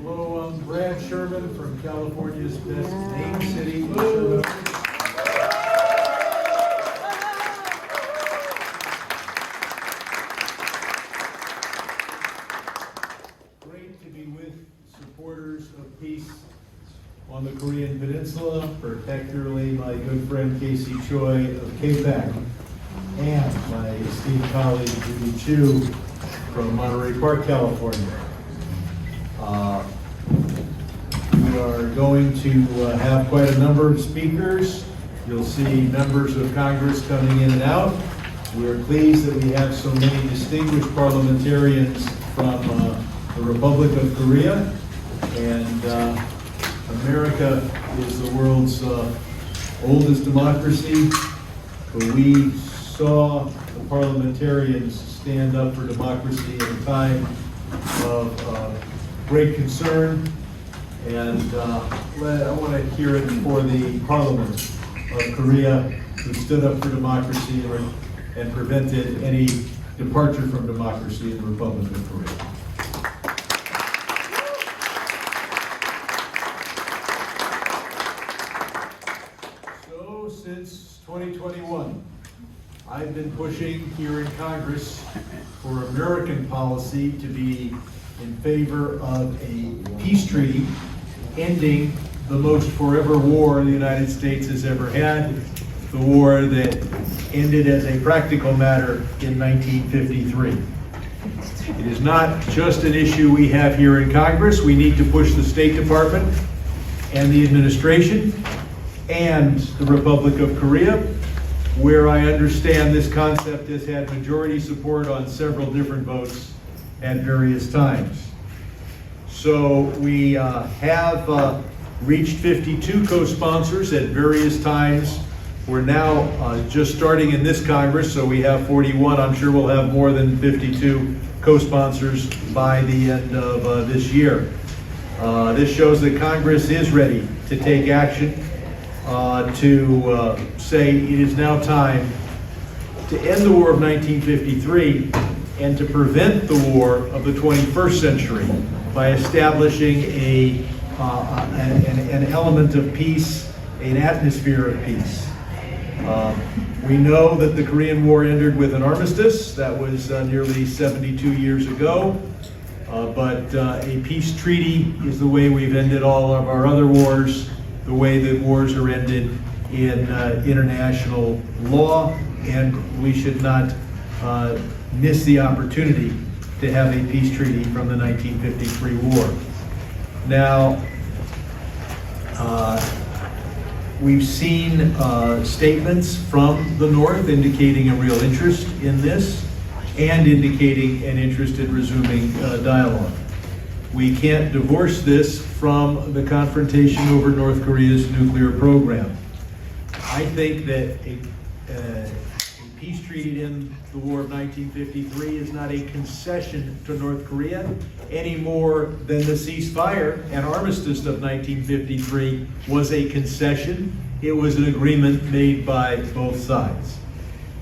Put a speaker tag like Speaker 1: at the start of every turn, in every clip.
Speaker 1: Hello, I'm Brad Sherman from California's best named city, Sherman. Great to be with supporters of peace on the Korean Peninsula, particularly my good friend Casey Choi of KPAC, and my esteemed colleague Judy Chu from Monterey Park, California. We are going to have quite a number of speakers. You'll see members of Congress coming in and out. We're pleased that we have so many distinguished parliamentarians from the Republic of Korea. And America is the world's oldest democracy, but we saw the parliamentarians stand up for democracy at a time of great concern, and I want to hear it for the Parliament of Korea, who stood up for democracy and prevented any departure from democracy in the Republic of Korea. So, since 2021, I've been pushing here in Congress for American policy to be in favor of a peace treaty ending the most forever war the United States has ever had, the war that ended as a practical matter in 1953. It is not just an issue we have here in Congress. We need to push the State Department and the administration and the Republic of Korea, where I understand this concept has had majority support on several different votes at various times. So we have reached 52 co-sponsors at various times. We're now just starting in this Congress, so we have 41. I'm sure we'll have more than 52 co-sponsors by the end of this year. This shows that Congress is ready to take action to say it is now time to end the war of 1953 and to prevent the war of the 21st century by establishing an element of peace, an atmosphere of peace. We know that the Korean War ended with an armistice. That was nearly 72 years ago. But a peace treaty is the way we've ended all of our other wars, the way that wars are ended in international law, and we should not miss the opportunity to have a peace treaty from the 1953 war. Now, we've seen statements from the North indicating a real interest in this and indicating an interest in resuming dialogue. We can't divorce this from the confrontation over North Korea's nuclear program. I think that a peace treaty to end the war of 1953 is not a concession to North Korea any more than the ceasefire and armistice of 1953 was a concession. It was an agreement made by both sides.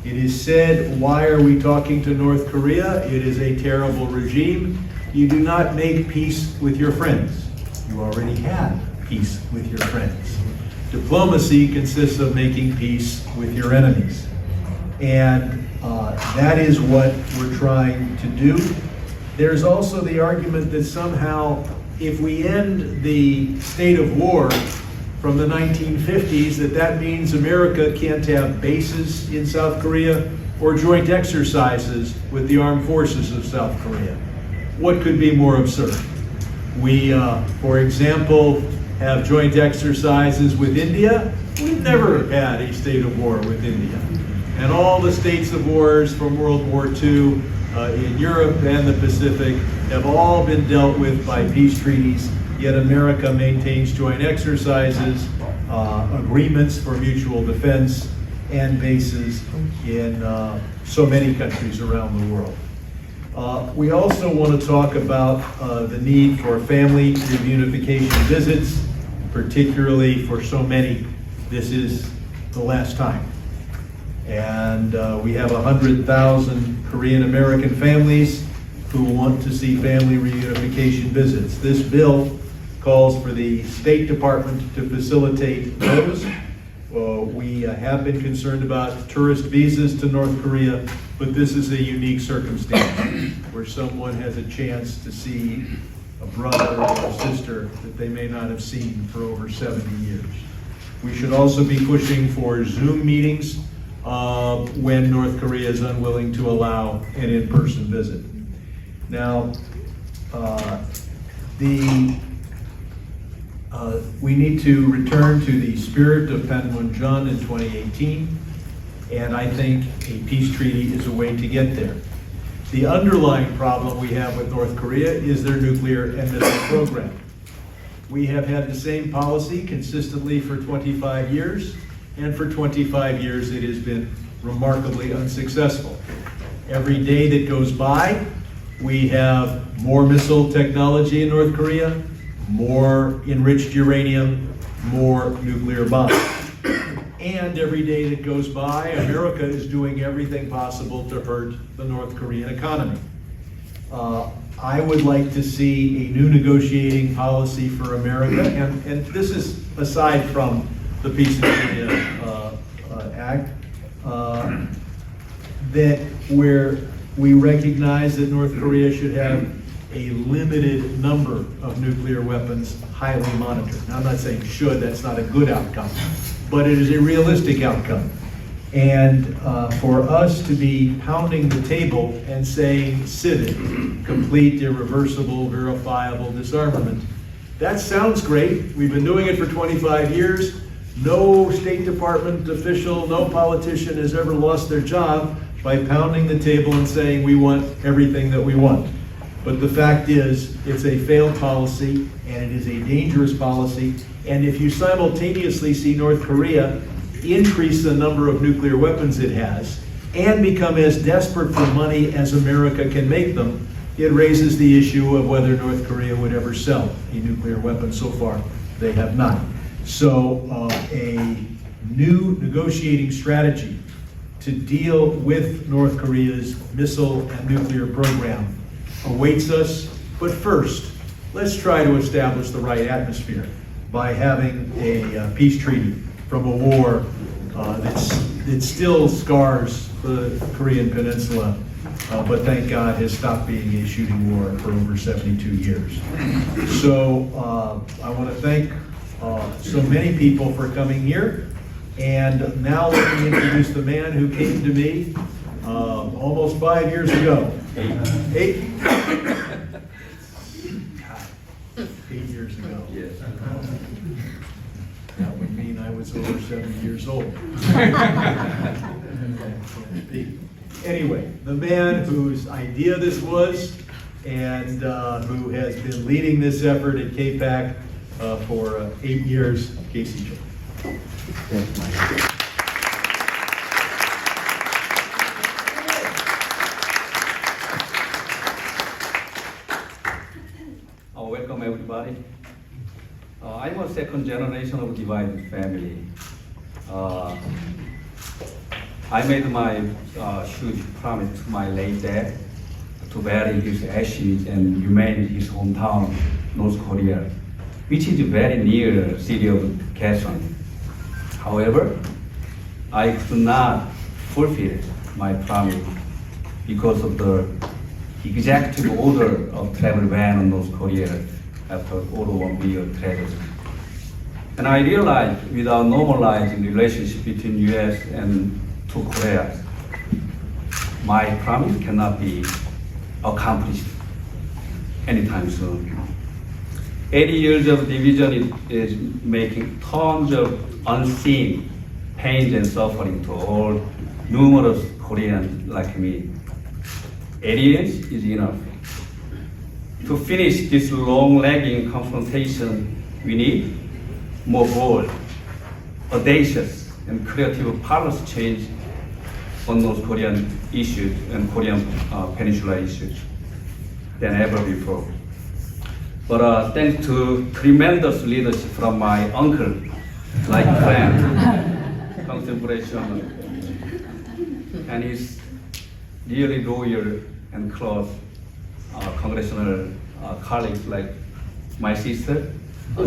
Speaker 1: It is said, why are we talking to North Korea? It is a terrible regime. You do not make peace with your friends. You already have peace with your friends. Diplomacy consists of making peace with your enemies. And that is what we're trying to do. There's also the argument that somehow if we end the state of war from the 1950s, that means America can't have bases in South Korea or joint exercises with the armed forces of South Korea. What could be more absurd? We, for example, have joint exercises with India. We've never had a state of war with India. And all the states of wars from World War II in Europe and the Pacific have all been dealt with by peace treaties, yet America maintains joint exercises, agreements for mutual defense, and bases in so many countries around the world. We also want to talk about the need for family reunification visits, particularly for so many. This is the last time. And we have 100,000 Korean American families who want to see family reunification visits. This bill calls for the State Department to facilitate those. We have been concerned about tourist visas to North Korea, but this is a unique circumstance where someone has a chance to see a brother or a sister that they may not have seen for over 70 years. We should also be pushing for Zoom meetings when North Korea is unwilling to allow an in-person visit. Now, we need to return to the spirit of Panmunjom in 2018, and I think a peace treaty is a way to get there. The underlying problem we have with North Korea is their nuclear and missile program. We have had the same policy consistently for 25 years, and for 25 years it has been remarkably unsuccessful. Every day that goes by, we have more missile technology in North Korea, more enriched uranium, more nuclear bombs. And every day that goes by, America is doing everything possible to hurt the North Korean economy. I would like to see a new negotiating policy for America, and this is aside from the Peace and Treaty Act, that where we recognize that North Korea should have a limited number of nuclear weapons highly monitored. Now, I'm not saying should, that's not a good outcome, but it is a realistic outcome. And for us to be pounding the table and saying civic, complete, irreversible, verifiable disarmament, that sounds great. We've been doing it for 25 years. No State Department official, no politician has ever lost their job by pounding the table and saying we want everything that we want. But the fact is, it's a failed policy, and it is a dangerous policy. And if you simultaneously see North Korea increase the number of nuclear weapons it has, and become as desperate for money as America can make them, it raises the issue of whether North Korea would ever sell a nuclear weapon. So far, they have not. So a new negotiating strategy to deal with North Korea's missile and nuclear program awaits us. But first, let's try to establish the right atmosphere by having a peace treaty from a war that still scars the Korean Peninsula, but thank God has stopped being a shooting war for over 72 years. So I want to thank so many people for coming here. And now let me introduce the man who came to me almost 5 years ago. 8 years ago.
Speaker 2: Yes.
Speaker 1: That would mean I was over 70 years old. Anyway, the man whose idea this was and who has been leading this effort at KPAC for 8 years, Casey Jones.
Speaker 2: Thanks, Mike. Welcome everybody. I'm a second generation of divided family. I made my huge promise to my late dad to bury his ashes and remain in his hometown, North Korea, which is very near the city of Kaesong. However, I could not fulfill my promise because of the executive order of travel ban on North Korea after World War I tragedy. And I realized without normalizing the relationship between US and two Koreas, my promise cannot be accomplished anytime soon. 80 years of division is making tons of unseen pains and suffering to all numerous Koreans like me. 80 years is enough. To finish this long-lagging confrontation, we need more bold, audacious, and creative policy change on North Korean issues and Korean peninsula issues than ever before. But thanks to tremendous leadership from my uncle, like friend, contemplation, and his really loyal and close congressional colleagues like my sister,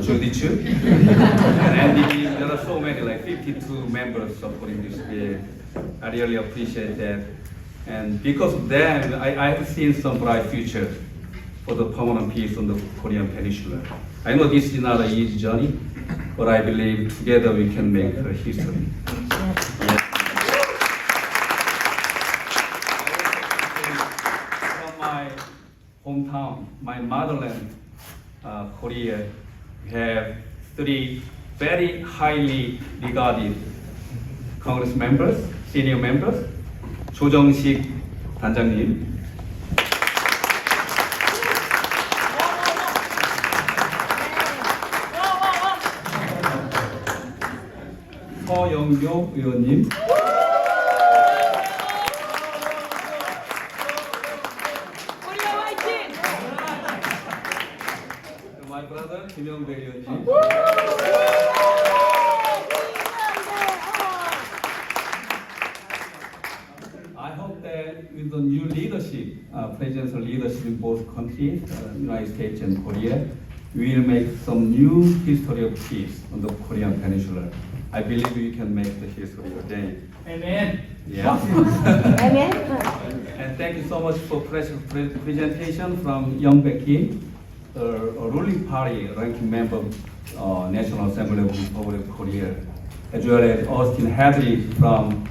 Speaker 2: Judy Chu, and NDP. There are so many, like 52 members supporting this bill. I really appreciate that. And because of them, I have seen some bright future for the permanent peace on the Korean Peninsula. I know this is not an easy journey, but I believe together we can make a history. Yeah. From my hometown, my motherland, Korea, we have 3 very highly regarded Congress members, senior members. 조정식 단장님, 서영교 의원님, my brother 김영배 의원님, I hope that with the new leadership, presidential leadership in both countries, United States and Korea, we will make some new history of peace on the Korean Peninsula. I believe we can make the history again.
Speaker 3: Amen.
Speaker 2: Yeah.
Speaker 4: Amen.
Speaker 2: And thank you so much for presentation from Young Baek Kim, the ruling party ranking member of National Assembly of the Republic of Korea, as well as Austin Hadley from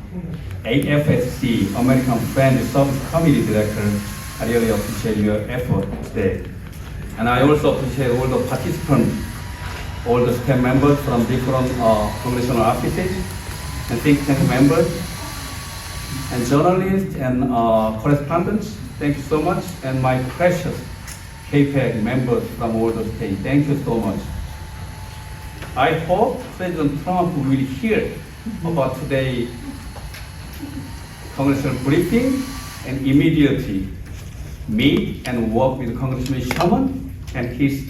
Speaker 2: AFSC, American Friends Service Committee Director. I really appreciate your effort today. And I also appreciate all the participants, all the staff members from different congressional offices, and think tank members, and journalists and correspondents. Thank you so much. And my precious KPAC members from all the states, thank you so much. I hope President Trump will hear about today's congressional briefing and immediately meet and work with Congressman Sherman and his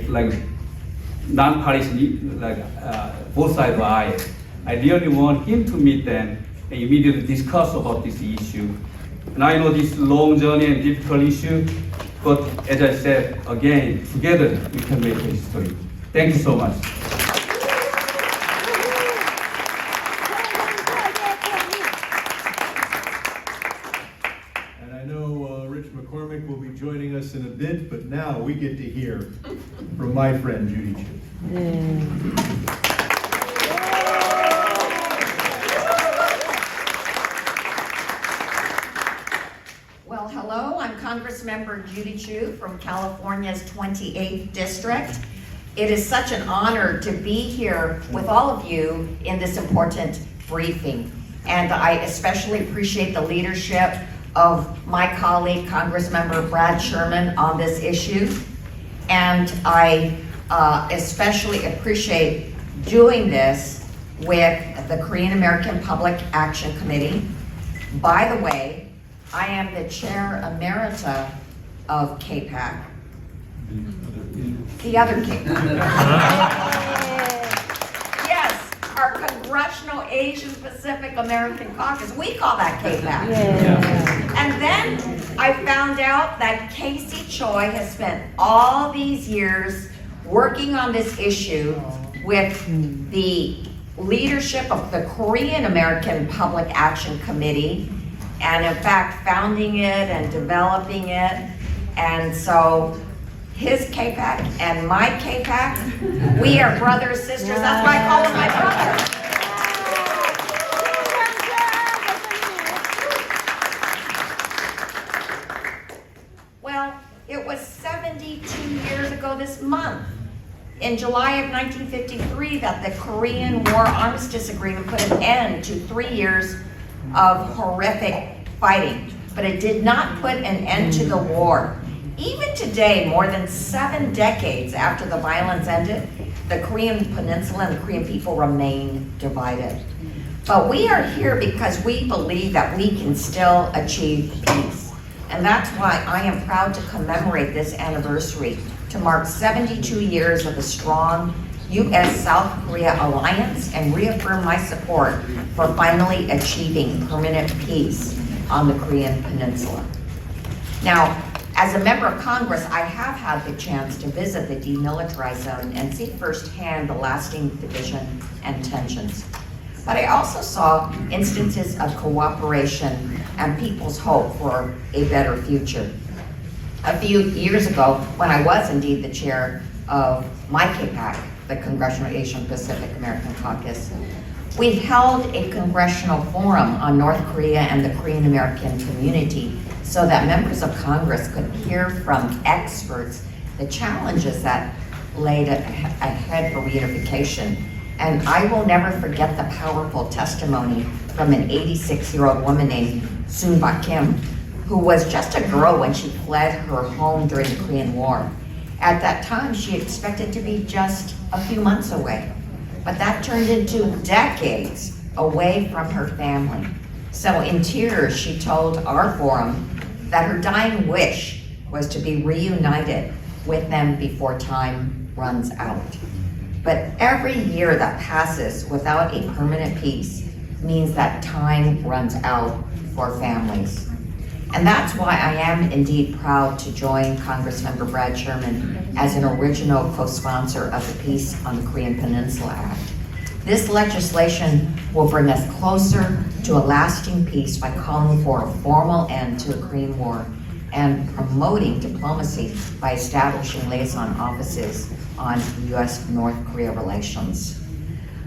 Speaker 2: like non-partisan, both sides of the aisle. I really want him to meet them and immediately discuss about this issue. And I know this long journey and difficult issue, but as I said again, together we can make history. Thank you so much.
Speaker 1: And I know Rich McCormick will be joining us in a bit, but now we get to hear from my friend Judy Chu.
Speaker 4: Well, hello, I'm Congressmember Judy Chu from California's 28th District. It is such an honor to be here with all of you in this important briefing. And I especially appreciate the leadership of my colleague, Congressmember Brad Sherman, on this issue. And I especially appreciate doing this with the Korean American Public Action Committee. By the way, I am the chair emerita of KPAC. The other KPAC. Yes, our Congressional Asian Pacific American Caucus. We call that KPAC. And then I found out that Casey Choi has spent all these years working on this issue with the leadership of the Korean American Public Action Committee, and in fact founding it and developing it. And so his KPAC and my KPAC, we are brothers, sisters. That's why I call him my brother. Well, it was 72 years ago this month, in July of 1953, that the Korean War Armistice Agreement put an end to 3 years of horrific fighting, but it did not put an end to the war. Even today, more than 7 decades after the violence ended, the Korean Peninsula and the Korean people remain divided. But we are here because we believe that we can still achieve peace. And that's why I am proud to commemorate this anniversary, to mark 72 years of a strong U.S.-South Korea alliance and reaffirm my support for finally achieving permanent peace on the Korean Peninsula. Now, as a member of Congress, I have had the chance to visit the demilitarized zone and see firsthand the lasting division and tensions. But I also saw instances of cooperation and people's hope for a better future. A few years ago, when I was indeed the chair of my CAPAC, the Congressional Asian Pacific American Caucus, we held a congressional forum on North Korea and the Korean American community so that members of Congress could hear from experts the challenges that laid ahead for reunification. And I will never forget the powerful testimony from an 86-year-old woman named Soon Bak Kim, who was just a girl when she fled her home during the Korean War. At that time, she expected to be just a few months away, but that turned into decades away from her family. So in tears, she told our forum that her dying wish was to be reunited with them before time runs out. But every year that passes without a permanent peace means that time runs out for families. And that's why I am indeed proud to join Congressmember Brad Sherman as an original co-sponsor of the Peace on the Korean Peninsula Act. This legislation will bring us closer to a lasting peace by calling for a formal end to the Korean War and promoting diplomacy by establishing liaison offices on U.S.-North Korea relations.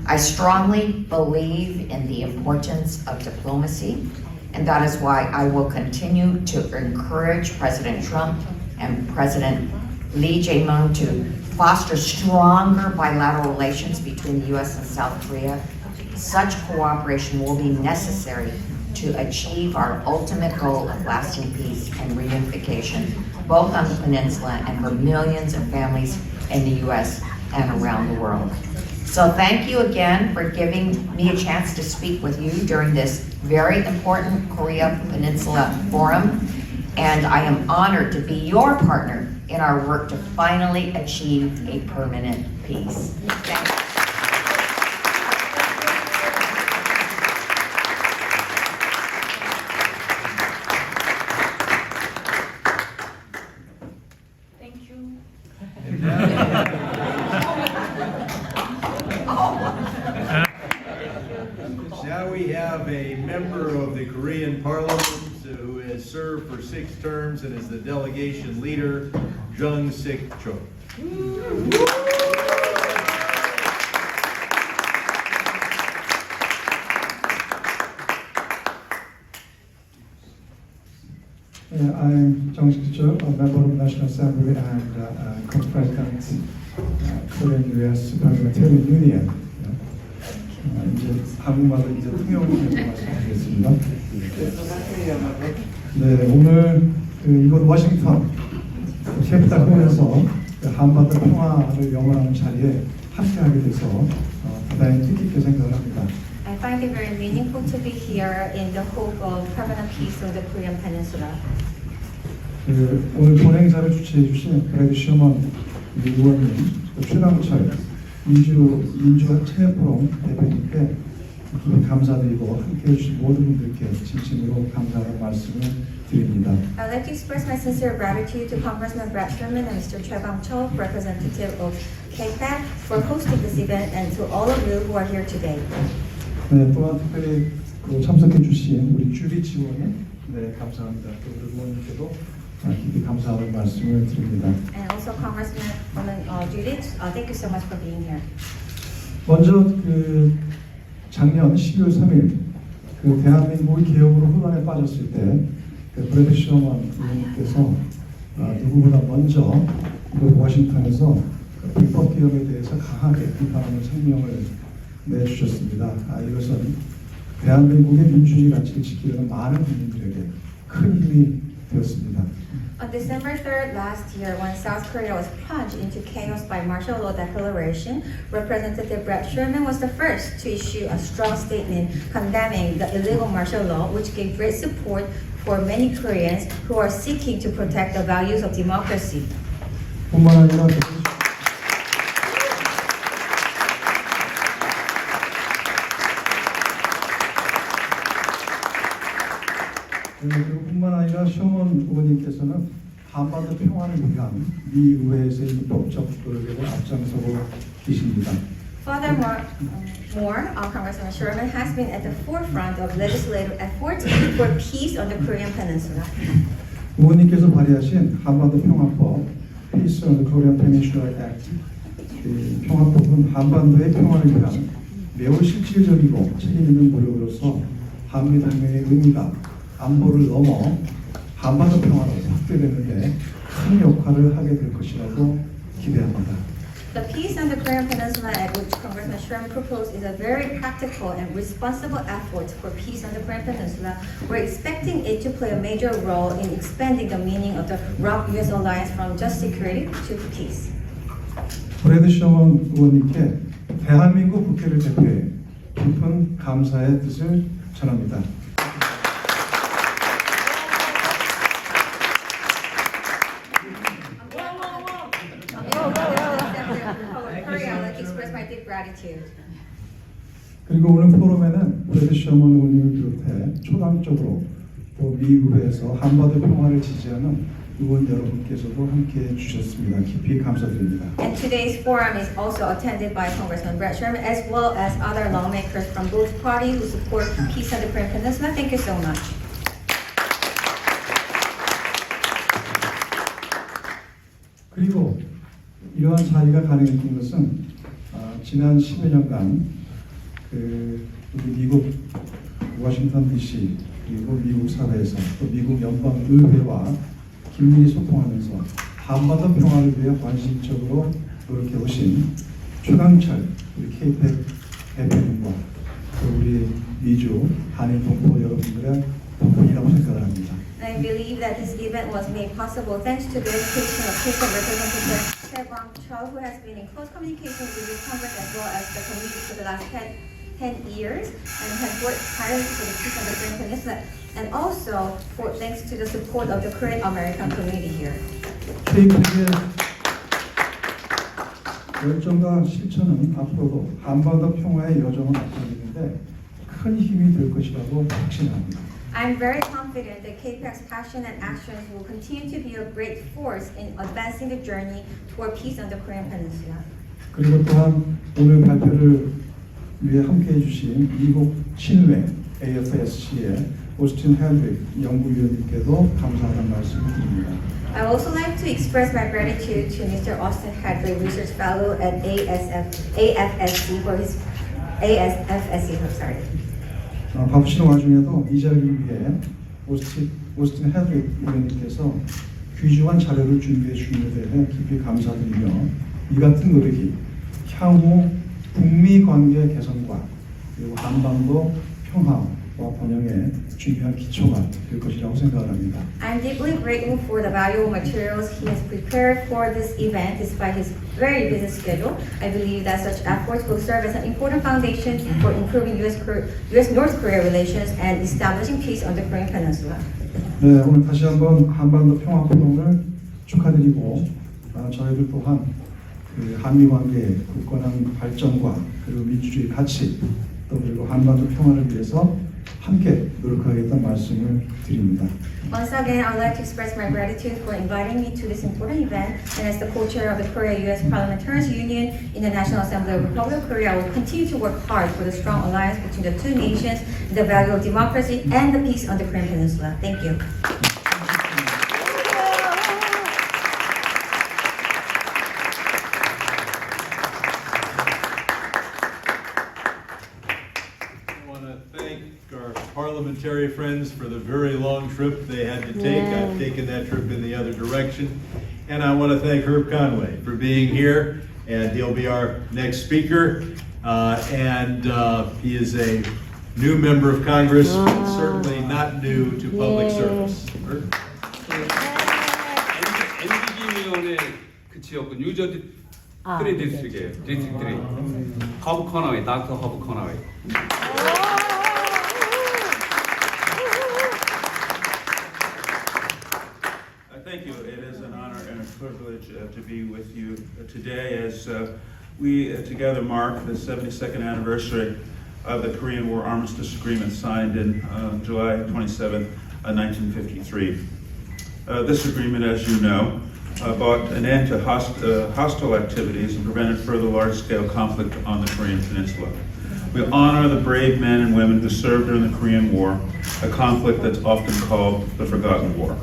Speaker 4: I strongly believe in the importance of diplomacy, and that is why I will continue to encourage President Trump and President Lee Jae-myung to foster stronger bilateral relations between the U.S. and South Korea. Such cooperation will be necessary to achieve our ultimate goal of lasting peace and reunification, both on the peninsula and for millions of families in the U.S. and around the world. So thank you again for giving me a chance to speak with you during this very important Korea Peninsula Forum. And I am honored to be your partner in our work to finally achieve a permanent peace. Thank you.
Speaker 3: Thank you.
Speaker 1: Now we have a member of the Korean Parliament who has served for 6 terms and is the delegation leader, Jung Sik Cho.
Speaker 5: I'm Jung Sik Cho, a member of National Assembly and co-president Korean-U.S. Parliamentarian Union. 이제 한국말로 이제 통역을 말씀드리겠습니다. 네, 오늘 이곳 워싱턴 셰프다홈에서 한반도 평화를 영원하는 자리에 함께하게 돼서 대단히 뜻깊게 생각을 합니다.
Speaker 3: I find it very meaningful to be here in the hope of permanent peace on the Korean Peninsula.
Speaker 5: 오늘 본행사를 주최해 주신 브래드 셔먼 의원님, 최강철 민주화 체포럼 대표님께 깊이 감사드리고 함께해 주신 모든 분들께 진심으로 감사하는 말씀을 드립니다.
Speaker 3: I'd like to express my sincere gratitude to Congressman Brad Sherman and Mr. Choi Bang-cho, representative of KPAC, for hosting this event, and to all of you who are here today.
Speaker 5: 네, 또한 특별히 참석해 주신 우리 주리 지원님, 네, 감사합니다. 또 우리 의원님께도 깊이 감사하는 말씀을 드립니다.
Speaker 3: And also Congressman Judith, thank you so much for being here.
Speaker 5: 먼저 작년 12월 3일 대한민국이 개혁으로 혼란에 빠졌을 때 브래드 셔먼 의원님께서 누구보다 먼저 이곳 워싱턴에서 불법 개혁에 대해서 강하게 비판하는 성명을 내주셨습니다. 이것은 대한민국의 민주주의 가치를 지키려는 많은 국민들에게 큰 힘이 되었습니다.
Speaker 3: On December 3rd last year, when South Korea was plunged into chaos by martial law declaration, Representative Brad Sherman was the first to issue a strong statement condemning the illegal martial law, which gave great support for many Koreans who are seeking to protect the values of democracy.
Speaker 5: 뿐만 아니라 그리고 뿐만 아니라 쇼먼 의원님께서는 한반도 평화를 위한 미 의회에서의 입법적 노력에 앞장서고 계십니다.
Speaker 3: Furthermore, Congressman Sherman has been at the forefront of legislative efforts for peace on the Korean Peninsula.
Speaker 5: 의원님께서 발의하신 한반도 평화법 Peace on the Korean Peninsula Act 이 평화법은 한반도의 평화를 위한 매우 실질적이고 책임있는 노력으로서 한미 동맹의 의미가 안보를 넘어 한반도 평화로 확대되는 데 큰 역할을 하게 될 것이라고 기대합니다.
Speaker 3: The Peace on the Korean Peninsula Act, which Congressman Sherman proposed, is a very practical and responsible effort for peace on the Korean Peninsula. We're expecting it to play a major role in expanding the meaning of the ROK-US alliance from just security to peace.
Speaker 5: 브래드 쇼먼 의원님께 대한민국 국회를 대표해 깊은 감사의 뜻을 전합니다.
Speaker 3: Korea, I'd like to express my deep gratitude.
Speaker 5: 그리고 오늘 포럼에는 브래드 쇼먼 의원님을 비롯해 초당적으로 또 미 의회에서 한반도 평화를 지지하는 의원 여러분께서도 함께해 주셨습니다. 깊이 감사드립니다.
Speaker 3: And today's forum is also attended by Congressman Brett Sherman as well as other lawmakers from both parties who support peace on the Korean Peninsula. Thank you so much.
Speaker 5: 그리고 이러한 자리가 가능했던 것은 지난 10여 년간 우리 미국 워싱턴 DC 그리고 미국 사회에서 또 미국 연방 의회와 긴밀히 소통하면서 한반도 평화를 위해 관심적으로 노력해 오신 최강철 우리 KPEC 대표님과 또 우리 미주 한인 동포 여러분들의 덕분이라고 생각을 합니다.
Speaker 3: And I believe that this event was made possible thanks to the dedication of KPEC Representative Tae-Bong Cho, who has been in close communication with the Congress as well as the community for the last 10 years and has worked tirelessly for the peace on the Korean Peninsula, and also thanks to the support of the Korean American community here.
Speaker 5: KPEC의 열정과 실천은 앞으로도 한반도 평화의 여정을 앞서는데 큰 힘이 될 것이라고 확신합니다.
Speaker 3: I'm very confident that KPEC's passion and actions will continue to be a great force in advancing the journey toward peace on the Korean Peninsula.
Speaker 5: 그리고 또한 오늘 발표를 위해 함께해 주신 미국 친회 AFSC의 오스틴 헨드릭 연구위원님께도 감사하다는 말씀을 드립니다.
Speaker 3: I would also like to express my gratitude to Mr. Austin Hadley, Research Fellow at AFSC for his
Speaker 5: 바쁘신 와중에도 이 자리를 위해 오스틴 헨드릭 위원님께서 귀중한 자료를 준비해 주신 데 대해 깊이 감사드리며 이 같은 노력이 향후 북미 관계 개선과 그리고 한반도 평화와 번영의 중요한 기초가 될 것이라고 생각을 합니다.
Speaker 3: I'm deeply grateful for the valuable materials he has prepared for this event despite his very busy schedule. I believe that such efforts will serve as an important foundation for improving U.S.-North Korea relations and establishing peace on the Korean Peninsula.
Speaker 5: 네, 오늘 다시 한번 한반도 평화 포럼을 축하드리고 저희들 또한 한미 관계의 굳건한 발전과 그리고 민주주의 가치 또 그리고 한반도 평화를 위해서 함께 노력하겠다는 말씀을 드립니다.
Speaker 3: Once again, I would like to express my gratitude for inviting me to this important event. And as the co-chair of the Korea-U.S. Parliamentarians Union in the National Assembly of the Republic of Korea, I will continue to work hard for the strong alliance between the two nations, the value of democracy, and the peace on the Korean Peninsula. Thank you.
Speaker 1: Parliamentary friends for the very long trip they had to take. I've taken that trip in the other direction. And I want to thank Herb Conway for being here, and he'll be our next speaker. He is a new member of Congress, but certainly not new to public service. Herb?
Speaker 2: NDG 그 지역은 뉴저지 3 디스트릭이에요. 디스트릭 3. 허브 커너웨이, 닥터 허브 커너웨이.
Speaker 6: Thank you. It is an honor and a privilege to be with you today as we together mark the 72nd anniversary of the Korean War Armistice Agreement signed in July 27, 1953. This agreement, as you know, brought an end to hostile activities and prevented further large-scale conflict on the Korean Peninsula. We honor the brave men and women who served during the Korean War, a conflict that's often called the Forgotten War.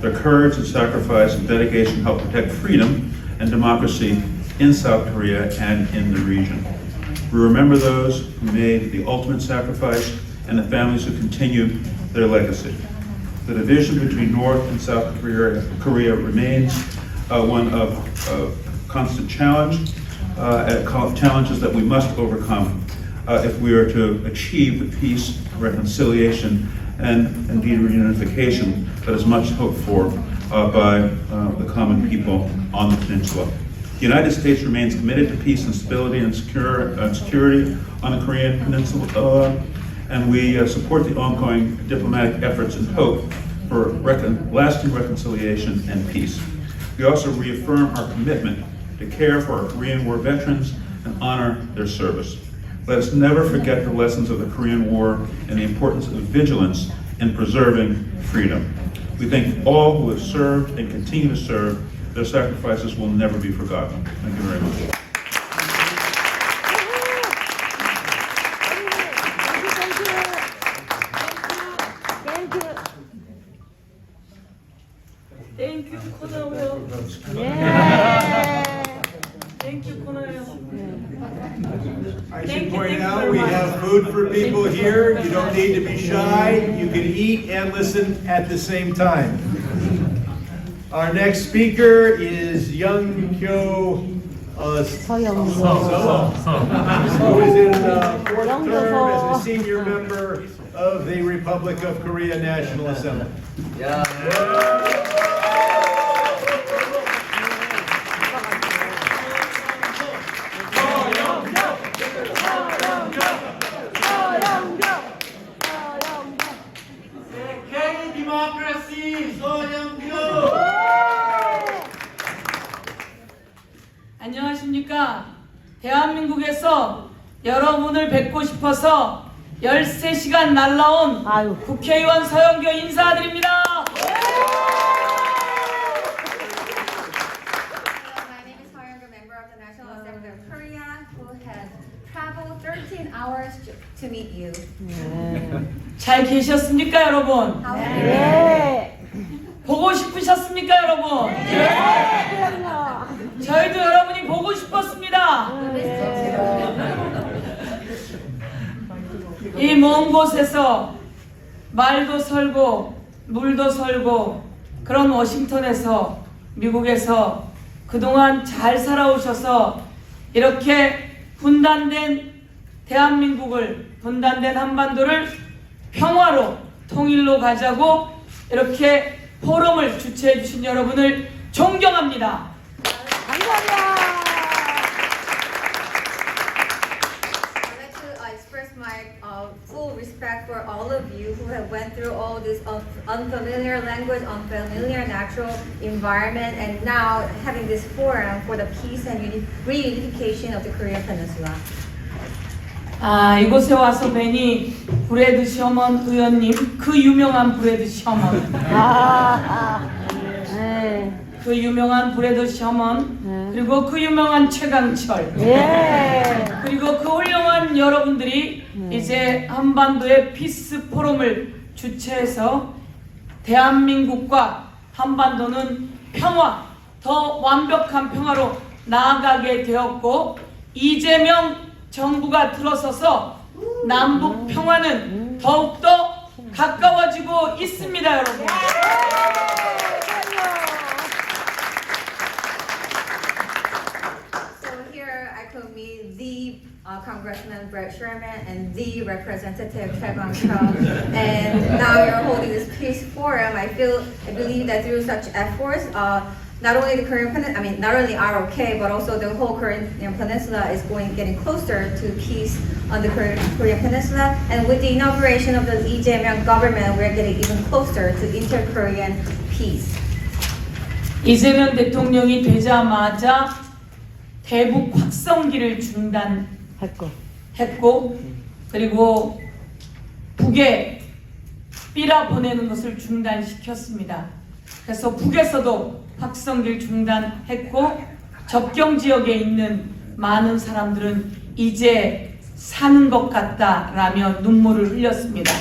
Speaker 6: Their courage and sacrifice and dedication helped protect freedom and democracy in South Korea and in the region. We remember those who made the ultimate sacrifice and the families who continue their legacy. The division between North and South Korea remains one of constant challenge, challenges that we must overcome if we are to achieve the peace, reconciliation, and indeed reunification that is much hoped for by the common people on the peninsula. The United States remains committed to peace and stability and security on the Korean Peninsula, and we support the ongoing diplomatic efforts and hope for lasting reconciliation and peace. We also reaffirm our commitment to care for our Korean War veterans and honor their service. Let us never forget the lessons of the Korean War and the importance of vigilance in preserving freedom. We thank all who have served and continue to serve. Their sacrifices will never be forgotten. Thank you very much.
Speaker 7: Thank you, Konayo. Thank you, Konayo.
Speaker 1: I
Speaker 7: Thank
Speaker 1: should
Speaker 7: you,
Speaker 1: point
Speaker 7: thank you
Speaker 1: out,
Speaker 7: very
Speaker 1: we
Speaker 7: much.
Speaker 1: have food for people here. You don't need to be shy. You can eat and listen at the same time. Our next speaker is Young Kyo Seo, who is in fourth term as a senior member of the Republic of Korea National Assembly.
Speaker 7: 안녕하십니까. 대한민국에서 여러분을 뵙고 싶어서 13시간 날라온 국회의원 서영교 인사드립니다.
Speaker 3: My name is Soyoung, a member of the National Assembly of Korea, who has traveled 13 hours to meet you.
Speaker 7: 잘 계셨습니까, 여러분?
Speaker 3: How are you?
Speaker 7: 보고 싶으셨습니까, 여러분? 저희도 여러분이 보고 싶었습니다. 이 먼 곳에서 말도 설고 물도 설고 그런 워싱턴에서 미국에서 그동안 잘 살아오셔서 이렇게 분단된 대한민국을, 분단된 한반도를 평화로 통일로 가자고 이렇게 포럼을 주최해 주신 여러분을 존경합니다.
Speaker 3: I'd like to express my full respect for all of you who have went through all this unfamiliar language, unfamiliar natural environment, and now having this forum for the peace and reunification of the Korean Peninsula.
Speaker 7: 이곳에 와서 뵈니 브래드 셔먼 의원님, 그 유명한 브래드 셔먼. 그 유명한 브래드 셔먼, 그리고 그 유명한 최강철, 그리고 그 훌륭한 여러분들이 이제 한반도의 피스 포럼을 주최해서 대한민국과 한반도는 평화, 더 완벽한 평화로 나아가게 되었고, 이재명 정부가 들어서서 남북 평화는 더욱더 가까워지고 있습니다, 여러분.
Speaker 3: Could meet the Congressman Brett Sherman and the Representative Choi Kwang-chul, and now you're holding this peace forum. I believe that through such efforts, not only the Korean Peninsula, not only ROK, but also the whole Korean Peninsula is getting closer to peace on the Korean Peninsula. And with the inauguration of the Lee Jae-myung government, we're getting even closer to inter-Korean peace.
Speaker 7: 이재명 대통령이 되자마자 대북 확성기를 중단했고, 그리고 북에 삐라 보내는 것을 중단시켰습니다. 그래서 북에서도 확성기를 중단했고 접경 지역에 있는 많은 사람들은 이제 사는 것 같다라며 눈물을 흘렸습니다.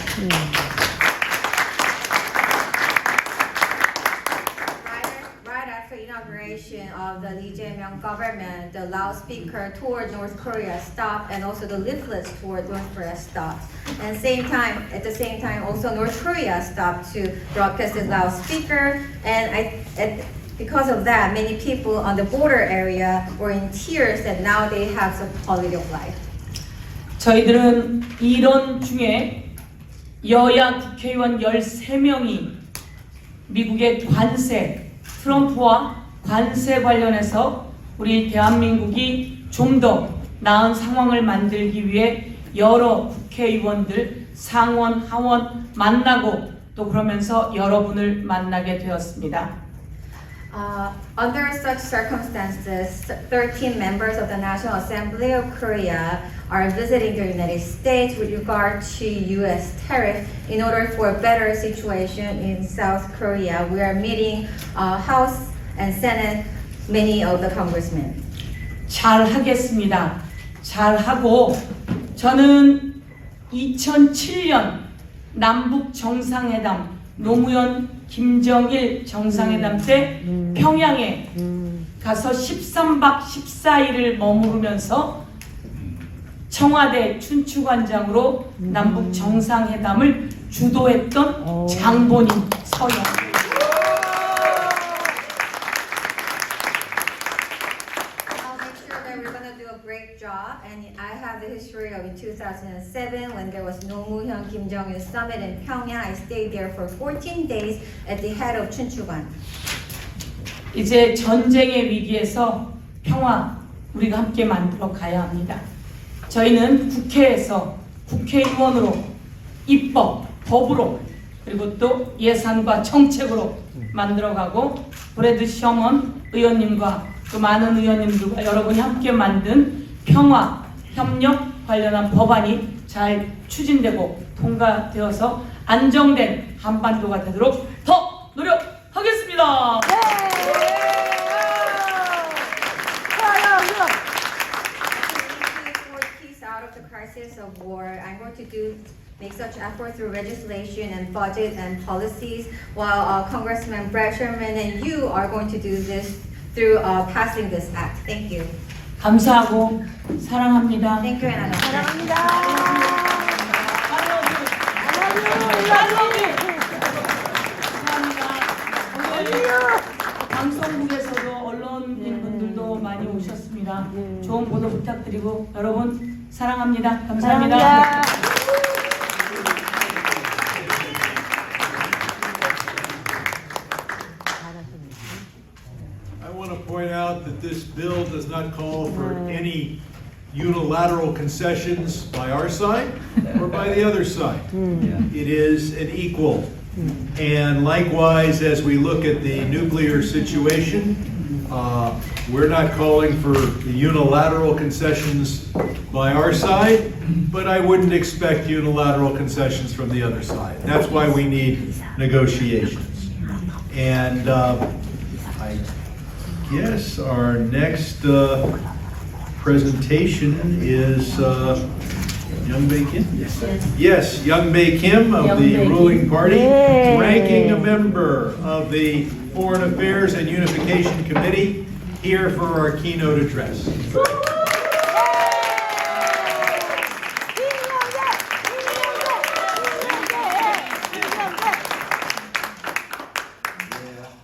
Speaker 3: Right after inauguration of the Lee Jae-myung government, the loudspeaker toward North Korea stopped, and also the leaflets toward North Korea stopped. And at the same time, also North Korea stopped to broadcast the loudspeaker. And because of that, many people on the border area were in tears that now they have some quality of life.
Speaker 7: 저희들은 이런 중에 여야 국회의원 13명이 미국의 관세, 트럼프와 관세 관련해서 우리 대한민국이 좀 더 나은 상황을 만들기 위해 여러 국회의원들 상원, 하원 만나고 또 그러면서 여러분을 만나게 되었습니다.
Speaker 3: Under such circumstances, 13 members of the National Assembly of Korea are visiting the United States with regard to U.S. tariff in order for a better situation in South Korea. We are meeting House and Senate, many of the congressmen.
Speaker 7: 잘 하겠습니다. 잘 하고 저는 2007년 남북 정상회담 노무현 김정일 정상회담 때 평양에 가서 13박 14일을 머무르면서 청와대 춘추관장으로 남북 정상회담을 주도했던 장본인 서영.
Speaker 3: I'll make sure that we're going to do a great job. And I have the history of in 2007 when there was Nomuhyun Kim Jong-il summit in Pyongyang. I stayed there for 14 days at the head of Chunchugan.
Speaker 7: 이제 전쟁의 위기에서 평화 우리가 함께 만들어 가야 합니다. 저희는 국회에서 국회의원으로 입법, 법으로 그리고 또 예산과 정책으로 만들어가고 브래드 셔먼 의원님과 또 많은 의원님들과 여러분이 함께 만든 평화, 협력 관련한 법안이 잘 추진되고 통과되어서 안정된 한반도가 되도록 더 노력하겠습니다.
Speaker 3: For peace out of the crisis of war, I'm going to make such effort through legislation and budget and policies, while Congressman Brad Sherman and you are going to do this through passing this act. Thank you.
Speaker 7: 감사하고 사랑합니다.
Speaker 3: Thank you, and
Speaker 7: 방송국에서도 언론인분들도 많이 오셨습니다. 좋은 보도 부탁드리고 여러분 사랑합니다. 감사합니다.
Speaker 1: I want to point out that this bill does not call for any unilateral concessions by our side or by the other side. It is an equal. And likewise, as we look at the nuclear situation, we're not calling for the unilateral concessions by our side, but I wouldn't expect unilateral concessions from the other side. That's why we need negotiations. And I guess our next presentation is Young Bae Kim? Yes, Young Bae Kim of the ruling party, ranking a member of the Foreign Affairs and Unification Committee, here for our keynote address.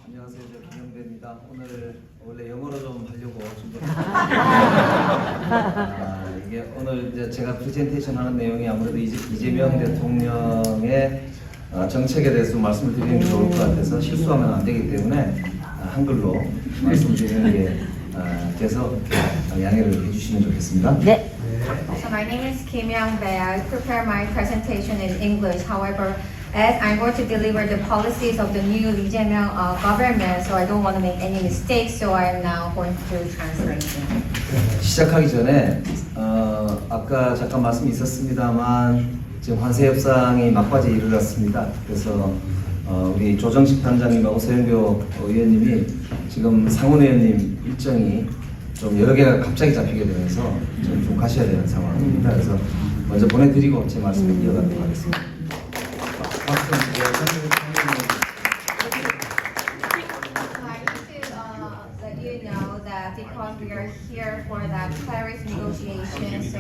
Speaker 8: 안녕하세요. 저 김영배입니다. 오늘 원래 영어로 좀 하려고 이게 오늘 이제 제가 프레젠테이션 하는 내용이 아무래도 이재명 대통령의 정책에 대해서 말씀을 드리는 게 좋을 것 같아서 실수하면 안 되기 때문에 한글로 말씀드리는 게 돼서 양해를 해주시면 좋겠습니다.
Speaker 7: 네.
Speaker 3: So my name is Kim Young-bae. I prepare my presentation in English. However, as I'm going to deliver the policies of the new Lee Jae-myung government, so I don't want to make any mistakes, so I'm now going to translate.
Speaker 8: 시작하기 전에 아까 잠깐 말씀이 있었습니다만 지금 환세 협상이 막바지에 이르렀습니다. 그래서 우리 조정식 단장님하고 서영교 의원님이 지금 상원 의원님 일정이 좀 여러 개가 갑자기 잡히게 되면서 좀 가셔야 되는 상황입니다. 그래서 먼저 보내드리고 제 말씀을 이어가도록 하겠습니다. 박수 좀 주세요.
Speaker 3: I'd like to let you know that because we are here for that Paris negotiation, so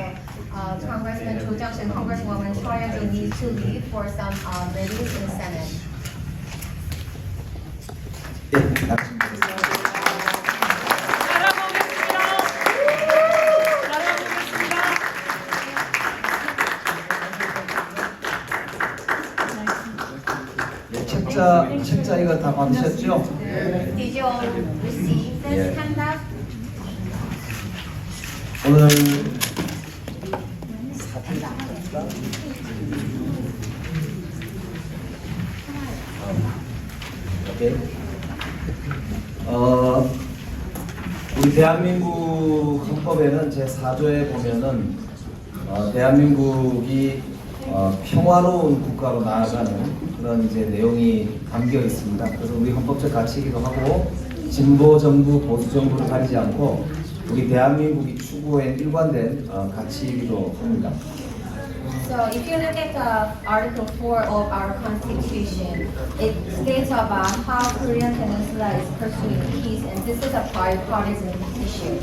Speaker 3: Congressman Cho Jung-sik and Congresswoman Choi Yeon-jo needs to leave for some release in the Senate.
Speaker 8: 예, 말씀드리겠습니다. 책자 이거 다 받으셨죠?
Speaker 3: Did you all receive this
Speaker 8: Yeah.
Speaker 3: handout?
Speaker 8: 오늘 오케이. 우리 대한민국 헌법에는 제4조에 보면은 대한민국이 평화로운 국가로 나아가는 그런 이제 내용이 담겨 있습니다. 그래서 우리 헌법적 가치이기도 하고 진보 정부, 보수 정부를 가리지 않고 우리 대한민국이 추구해 일관된 가치이기도 합니다.
Speaker 3: So if you look at Article 4 of our Constitution, it states about how Korean Peninsula is pursuing peace, and this is a bipartisan issue.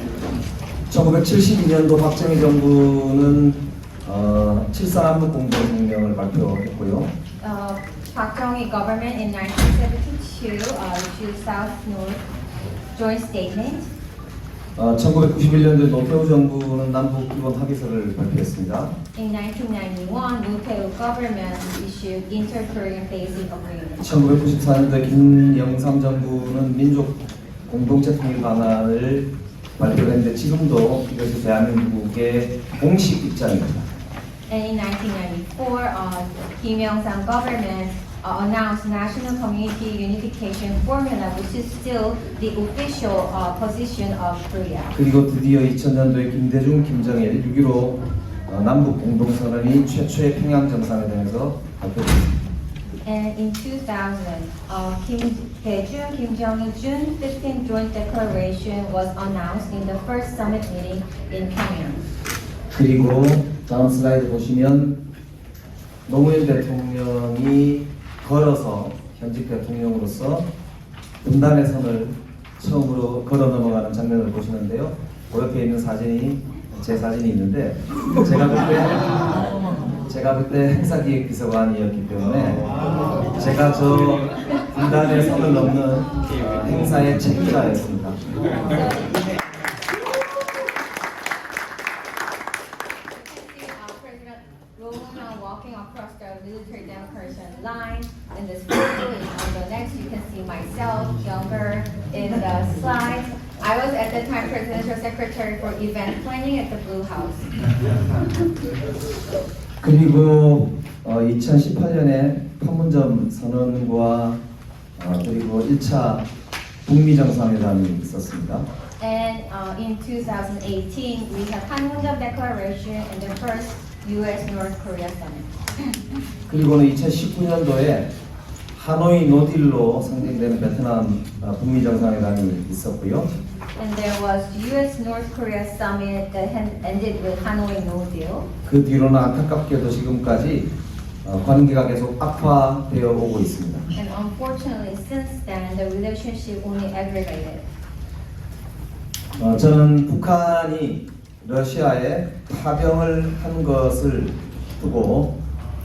Speaker 8: 1972년도 박정희 정부는 7.3 공동성명을 발표했고요.
Speaker 3: Park Chung-hee government in 1972 issued South-North Joint Statement.
Speaker 8: 1991년도 노태우 정부는 남북 기본 합의서를 발표했습니다.
Speaker 3: In 1991, Notae government issued Inter-Korean Basic Agreement.
Speaker 8: 1994년도 김영삼 정부는 민족 공동체 통일 방안을 발표했는데 지금도 이것이 대한민국의 공식 입장입니다.
Speaker 3: And in 1994, Kim Young-sam government announced National Community Unification Formula, which is still the official position of Korea.
Speaker 8: 그리고 드디어 2000년도에 김대중, 김정일 6.15 남북 공동선언이 최초의 평양 정상회담에서 발표됐습니다.
Speaker 3: And in 2000, Kim Dae-jung, Kim Jong-il June 15th Joint Declaration was announced in the first summit meeting in Pyongyang.
Speaker 8: 그리고 다음 슬라이드 보시면 노무현 대통령이 걸어서 현직 대통령으로서 분단의 선을 처음으로 걸어 넘어가는 장면을 보시는데요. 그 옆에 있는 사진이 제 사진이 있는데 제가 그때 행사기획비서관이었기 때문에 제가 저 분단의 선을 넘는 행사의 책임자였습니다.
Speaker 3: President Roh Moo-hyun walking across the military demarcation line. In this photo, on the next, you can see myself, younger, in the slide. I was at the time presidential secretary for event planning at the Blue House.
Speaker 8: 그리고 2018년에 판문점 선언과 그리고 1차 북미 정상회담이 있었습니다.
Speaker 3: And in 2018, we had Panmunjom Declaration and the first U.S.-North Korea summit.
Speaker 8: 그리고는 2019년도에 하노이 노딜로 상징되는 베트남 북미 정상회담이 있었고요.
Speaker 3: And there was U.S.-North Korea summit that ended with Hanoi No Deal.
Speaker 8: 그 뒤로는 안타깝게도 지금까지 관계가 계속 악화되어 오고 있습니다.
Speaker 3: And unfortunately, since then, the relationship only aggravated.
Speaker 8: 저는 북한이 러시아에 파병을 한 것을 두고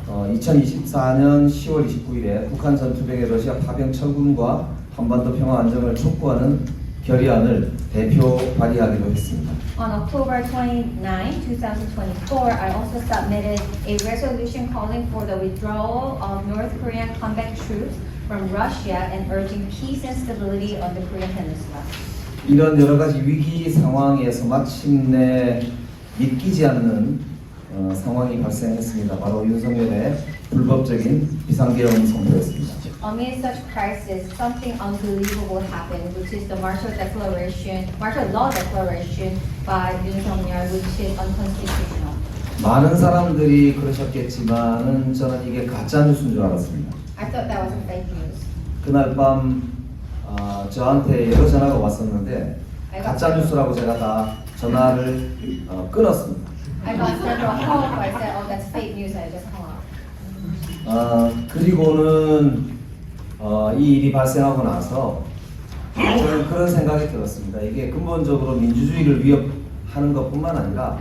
Speaker 8: 2024년 10월 29일에 북한 전투병의 러시아 파병 철군과 한반도 평화 안정을 촉구하는 결의안을 대표 발의하기로 했습니다.
Speaker 3: On October 29, 2024, I also submitted a resolution calling for the withdrawal of North Korean combat troops from Russia and urging peace and stability on the Korean Peninsula.
Speaker 8: 이런 여러 가지 위기 상황에서 마침내 믿기지 않는 상황이 발생했습니다. 바로 윤석열의 불법적인 비상계엄 선포였습니다.
Speaker 3: Amid such crisis, something unbelievable happened, which is the martial law declaration by Yoon Suk-yeol, which is unconstitutional.
Speaker 8: 많은 사람들이 그러셨겠지만은 저는 이게 가짜 뉴스인 줄 알았습니다.
Speaker 3: I thought that was a fake news.
Speaker 8: 그날 밤 저한테 여러 전화가 왔었는데 가짜 뉴스라고 제가 다 전화를 끊었습니다.
Speaker 3: I got several calls where I said, oh, that's fake news. I just hung up.
Speaker 8: 그리고는 이 일이 발생하고 나서 저는 그런 생각이 들었습니다. 이게 근본적으로 민주주의를 위협하는 것뿐만 아니라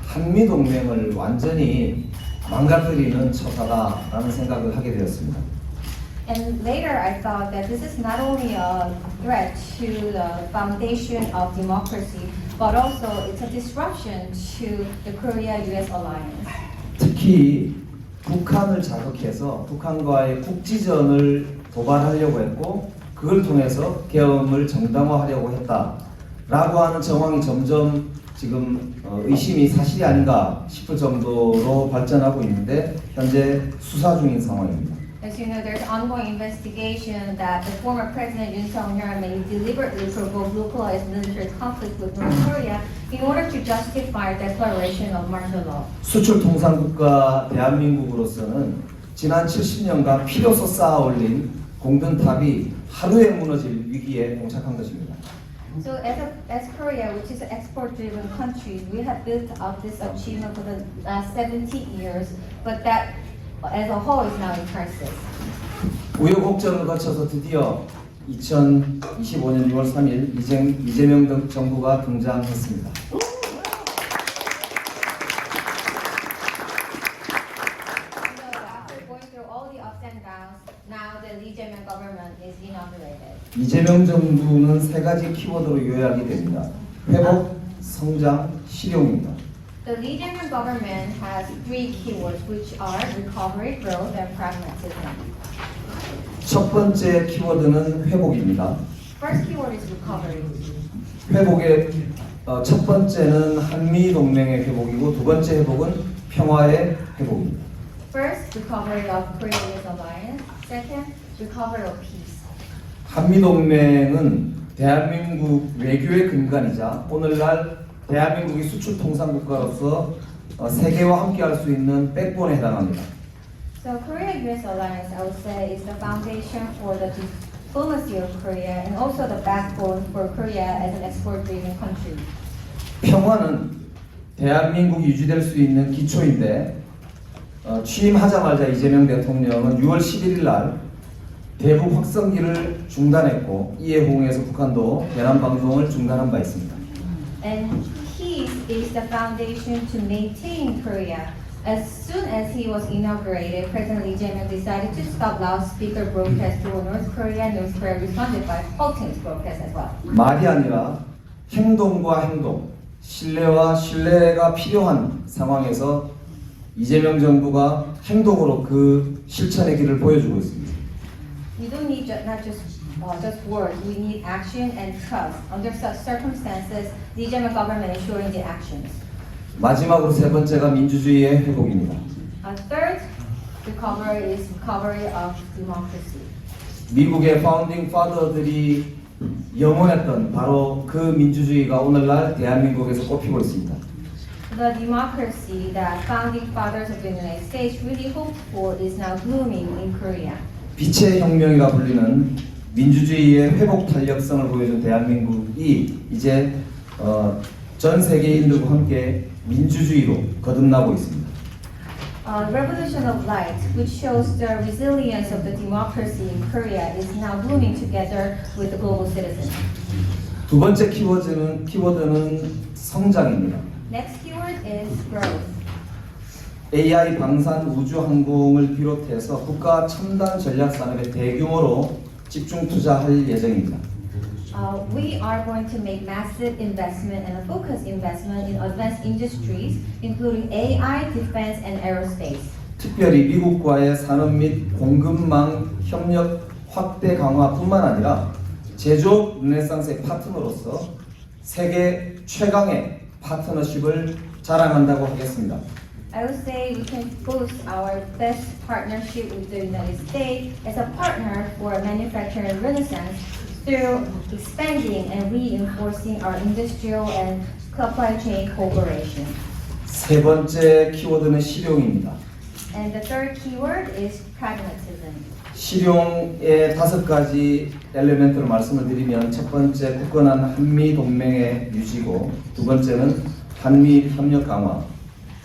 Speaker 8: 한미 동맹을 완전히 망가뜨리는 처사다라는 생각을 하게 되었습니다.
Speaker 3: And later I thought that this is not only a threat to the foundation of democracy, but also it's a disruption to the Korea-US alliance.
Speaker 8: 특히 북한을 자극해서 북한과의 국지전을 도발하려고 했고 그걸 통해서 계엄을 정당화하려고 했다라고 하는 정황이 점점 지금 의심이 사실이 아닌가 싶을 정도로 발전하고 있는데 현재 수사 중인 상황입니다.
Speaker 3: As you know, there's ongoing investigation that the former President Yoon Suk-yeol may deliberately provoke localized military conflict with North Korea in order to justify declaration of martial law.
Speaker 8: 수출 통상국가 대한민국으로서는 지난 70년간 필요서 쌓아올린 공든탑이 하루에 무너질 위기에 봉착한 것입니다.
Speaker 3: So as Korea, which is an export-driven country, we have built up this achievement for the last 70 years, but that as a whole is now in crisis.
Speaker 8: 우여곡절을 거쳐서 드디어 2025년 6월 3일 이재명 정부가 등장했습니다.
Speaker 3: After going through all the ups and downs, now the Lee Jae-myung government is inaugurated.
Speaker 8: 이재명 정부는 세 가지 키워드로 요약이 됩니다. 회복, 성장, 실용입니다.
Speaker 3: The Lee Jae-myung government has three keywords, which are recovery, growth, and pragmatism.
Speaker 8: 첫 번째 키워드는 회복입니다.
Speaker 3: First keyword is recovery.
Speaker 8: 회복의 첫 번째는 한미 동맹의 회복이고 두 번째 회복은 평화의 회복입니다.
Speaker 3: First, recovery of Korea's alliance. Second, recovery of peace.
Speaker 8: 한미 동맹은 대한민국 외교의 근간이자 오늘날 대한민국이 수출 통상 국가로서 세계와 함께할 수 있는 백본에 해당합니다.
Speaker 3: So Korea-US alliance, I would say, is the foundation for the diplomacy of Korea and also the backbone for Korea as an export-driven country.
Speaker 8: 평화는 대한민국이 유지될 수 있는 기초인데 취임하자마자 이재명 대통령은 6월 11일 날 대북 확성기를 중단했고 이에 호응해서 북한도 대남 방송을 중단한 바 있습니다.
Speaker 3: And peace is the foundation to maintain Korea. As soon as he was inaugurated, President Lee Jae-myung decided to stop loudspeaker broadcast to North Korea. North Korea responded by halting its broadcast as well.
Speaker 8: 말이 아니라 행동과 행동, 신뢰와 신뢰가 필요한 상황에서 이재명 정부가 행동으로 그 실천의 길을 보여주고 있습니다.
Speaker 3: We don't need not just words. We need action and trust. Under such circumstances, the Jae-myung government is showing the actions.
Speaker 8: 마지막으로 세 번째가 민주주의의 회복입니다.
Speaker 3: Third, recovery is recovery of democracy.
Speaker 8: 미국의 파운딩 파더들이 염원했던 바로 그 민주주의가 오늘날 대한민국에서 꼽히고 있습니다.
Speaker 3: The democracy that founding fathers of the United States really hoped for is now blooming in Korea.
Speaker 8: 빛의 혁명이라 불리는 민주주의의 회복 탄력성을 보여준 대한민국이 이제 전 세계인들과 함께 민주주의로 거듭나고 있습니다.
Speaker 3: Revolution of Light, which shows the resilience of the democracy in Korea, is now blooming together with the global citizens.
Speaker 8: 두 번째 키워드는 성장입니다.
Speaker 3: Next keyword is growth.
Speaker 8: AI 방산 우주 항공을 비롯해서 국가 첨단 전략 산업에 대규모로 집중 투자할 예정입니다.
Speaker 3: We are going to make massive investment and a focused investment in advanced industries, including AI, defense, and aerospace.
Speaker 8: 특별히 미국과의 산업 및 공급망 협력 확대 강화뿐만 아니라 제조업 르네상스의 파트너로서 세계 최강의 파트너십을 자랑한다고 하겠습니다.
Speaker 3: I would say we can boast our best partnership with the United States as a partner for manufacturing renaissance through expanding and reinforcing our industrial and supply chain cooperation.
Speaker 8: 세 번째 키워드는 실용입니다.
Speaker 3: And the third keyword is pragmatism.
Speaker 8: 실용의 5가지 엘리멘트를 말씀을 드리면 첫 번째 굳건한 한미 동맹의 유지고 두 번째는 한미 협력 강화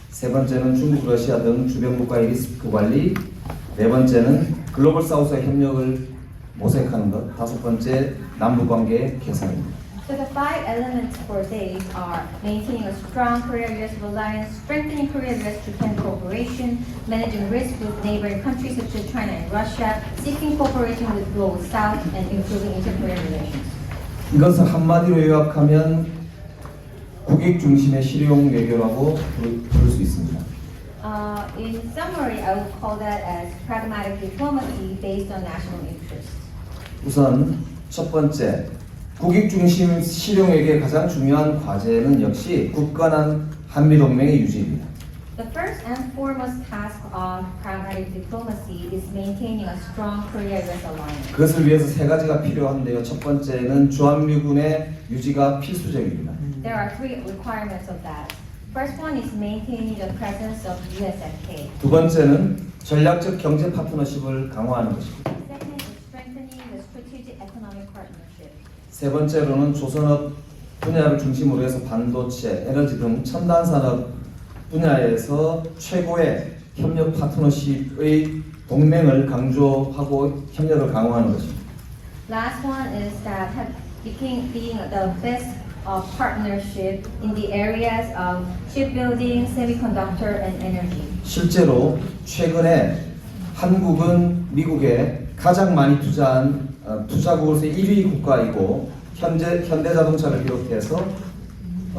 Speaker 8: 세 번째는 중국, 러시아 등 주변 국가의 리스크 관리 네 번째는 글로벌 사우스의 협력을 모색하는 것 다섯 번째 남북 관계 개선입니다.
Speaker 3: So the 5 elements for these are maintaining a strong Korea-US alliance, strengthening Korea-US-Japan cooperation, managing risk with neighboring countries such as China and Russia, seeking cooperation with Global South, and improving inter-Korean relations.
Speaker 8: 이것을 한마디로 요약하면 국익 중심의 실용 외교라고 부를 수 있습니다.
Speaker 3: In summary, I would call that as pragmatic diplomacy based on national interest.
Speaker 8: 우선 첫 번째 국익 중심 실용 외교의 가장 중요한 과제는 역시 굳건한 한미 동맹의 유지입니다.
Speaker 3: The first and foremost task of pragmatic diplomacy is maintaining a strong Korea-US alliance.
Speaker 8: 그것을 위해서 세 가지가 필요한데요. 첫 번째는 주한미군의 유지가 필수적입니다.
Speaker 3: There are 3 requirements of that. First one is maintaining the presence of USFK.
Speaker 8: 두 번째는 전략적 경제 파트너십을 강화하는 것입니다.
Speaker 3: Second is strengthening the strategic economic partnership.
Speaker 8: 세 번째로는 조선업 분야를 중심으로 해서 반도체, 에너지 등 첨단 산업 분야에서 최고의 협력 파트너십의 동맹을 강조하고 협력을 강화하는 것입니다.
Speaker 3: Last one is that being the best partnership in the areas of shipbuilding, semiconductor, and energy.
Speaker 8: 실제로 최근에 한국은 미국에 가장 많이 투자한 투자국으로서 1위 국가이고 현대자동차를 비롯해서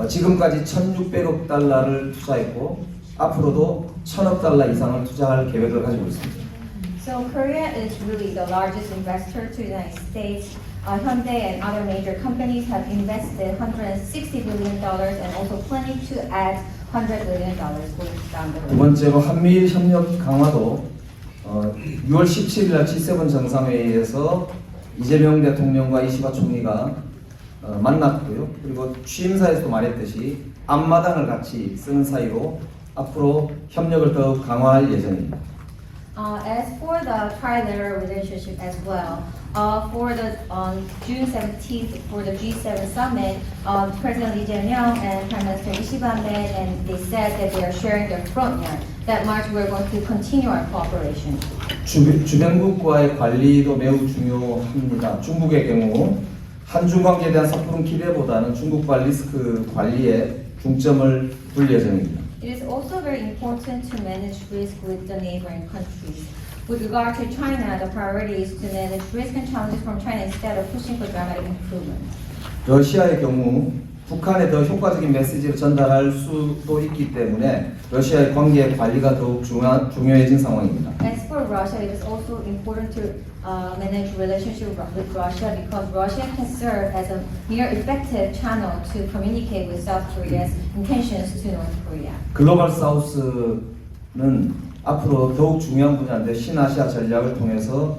Speaker 8: 지금까지 1,600억 달러를 투자했고 앞으로도 1,000억 달러 이상을 투자할 계획을 가지고 있습니다.
Speaker 3: So Korea is really the largest investor to the United States. Hyundai and other major companies have invested $160 billion and also planning to add $100 billion going down the
Speaker 8: 두
Speaker 3: road.
Speaker 8: 번째로 한미일 협력 강화도 6월 17일 날 G7 정상회의에서 이재명 대통령과 이시바 총리가 만났고요. 그리고 취임사에서도 말했듯이 앞마당을 같이 쓰는 사이로 앞으로 협력을 더욱 강화할 예정입니다.
Speaker 3: As for the trilateral relationship as well, for the on June 17th for the G7 summit, President Lee Jae-myung and Prime Minister Ishiba met, and they said that they are sharing their front yard. That March we're going to continue our cooperation.
Speaker 8: 주변국과의 관리도 매우 중요합니다. 중국의 경우 한중 관계에 대한 섣부른 기대보다는 중국과 리스크 관리에 중점을 둘 예정입니다.
Speaker 3: It is also very important to manage risk with the neighboring countries. With regard to China, the priority is to manage risk and challenges from China instead of pushing for dramatic improvement.
Speaker 8: 러시아의 경우 북한에 더 효과적인 메시지를 전달할 수도 있기 때문에 러시아의 관계 관리가 더욱 중요해진 상황입니다.
Speaker 3: As for Russia, it is also important to manage relationship with Russia because Russia can serve as a more effective channel to communicate with South Korea's intentions to North Korea.
Speaker 8: 글로벌 사우스는 앞으로 더욱 중요한 분야인데 신아시아 전략을 통해서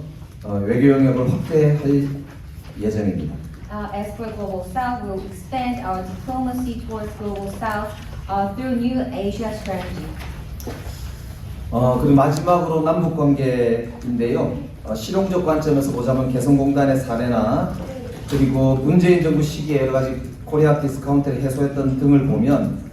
Speaker 8: 외교 영역을 확대할 예정입니다.
Speaker 3: As for Global South, we will expand our diplomacy towards Global South through New Asia strategy.
Speaker 8: 그리고 마지막으로 남북 관계인데요. 실용적 관점에서 보자면 개성공단의 사례나 그리고 문재인 정부 시기에 여러 가지 코리아 디스카운트를 해소했던 등을 보면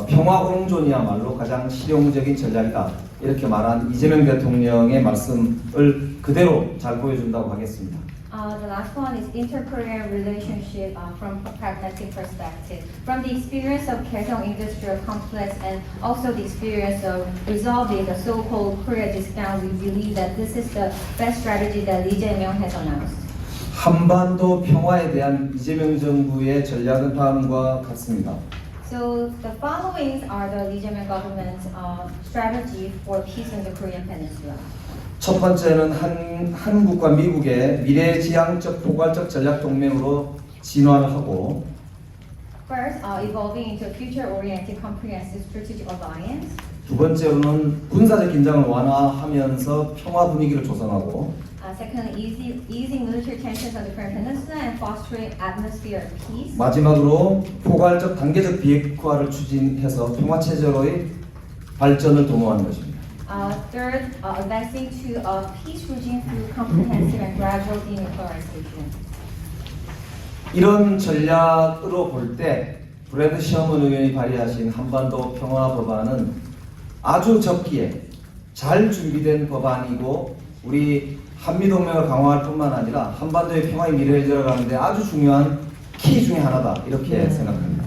Speaker 8: 평화 공존이야말로 가장 실용적인 전략이다. 이렇게 말한 이재명 대통령의 말씀을 그대로 잘 보여준다고 하겠습니다.
Speaker 3: The last one is inter-Korean relationship from a pragmatic perspective. From the experience of Kaesong Industrial Complex and also the experience of resolving the so-called Korea discount, we believe that this is the best strategy that Lee Jae-myung has announced.
Speaker 8: 한반도 평화에 대한 이재명 정부의 전략은 다음과 같습니다.
Speaker 3: So the following are the Lee Jae-myung government's strategy for peace in the Korean Peninsula.
Speaker 8: 첫 번째는 한국과 미국의 미래지향적 포괄적 전략 동맹으로 진화를 하고
Speaker 3: First, evolving into a future-oriented comprehensive strategic alliance.
Speaker 8: 두 번째로는 군사적 긴장을 완화하면서 평화 분위기를 조성하고
Speaker 3: Secondly, easing military tensions on the Korean Peninsula and fostering atmosphere of peace.
Speaker 8: 마지막으로 포괄적 단계적 비핵화를 추진해서 평화 체제로의 발전을 도모하는 것입니다.
Speaker 3: Third, advancing to a peace regime through comprehensive and gradual denuclearization.
Speaker 8: 이런 전략으로 볼 때 브래드 셔먼 의원이 발의하신 한반도 평화 법안은 아주 적기에 잘 준비된 법안이고 우리 한미동맹을 강화할 뿐만 아니라 한반도의 평화의 미래를 들어가는데 아주 중요한 키 중에 하나다 이렇게 생각합니다.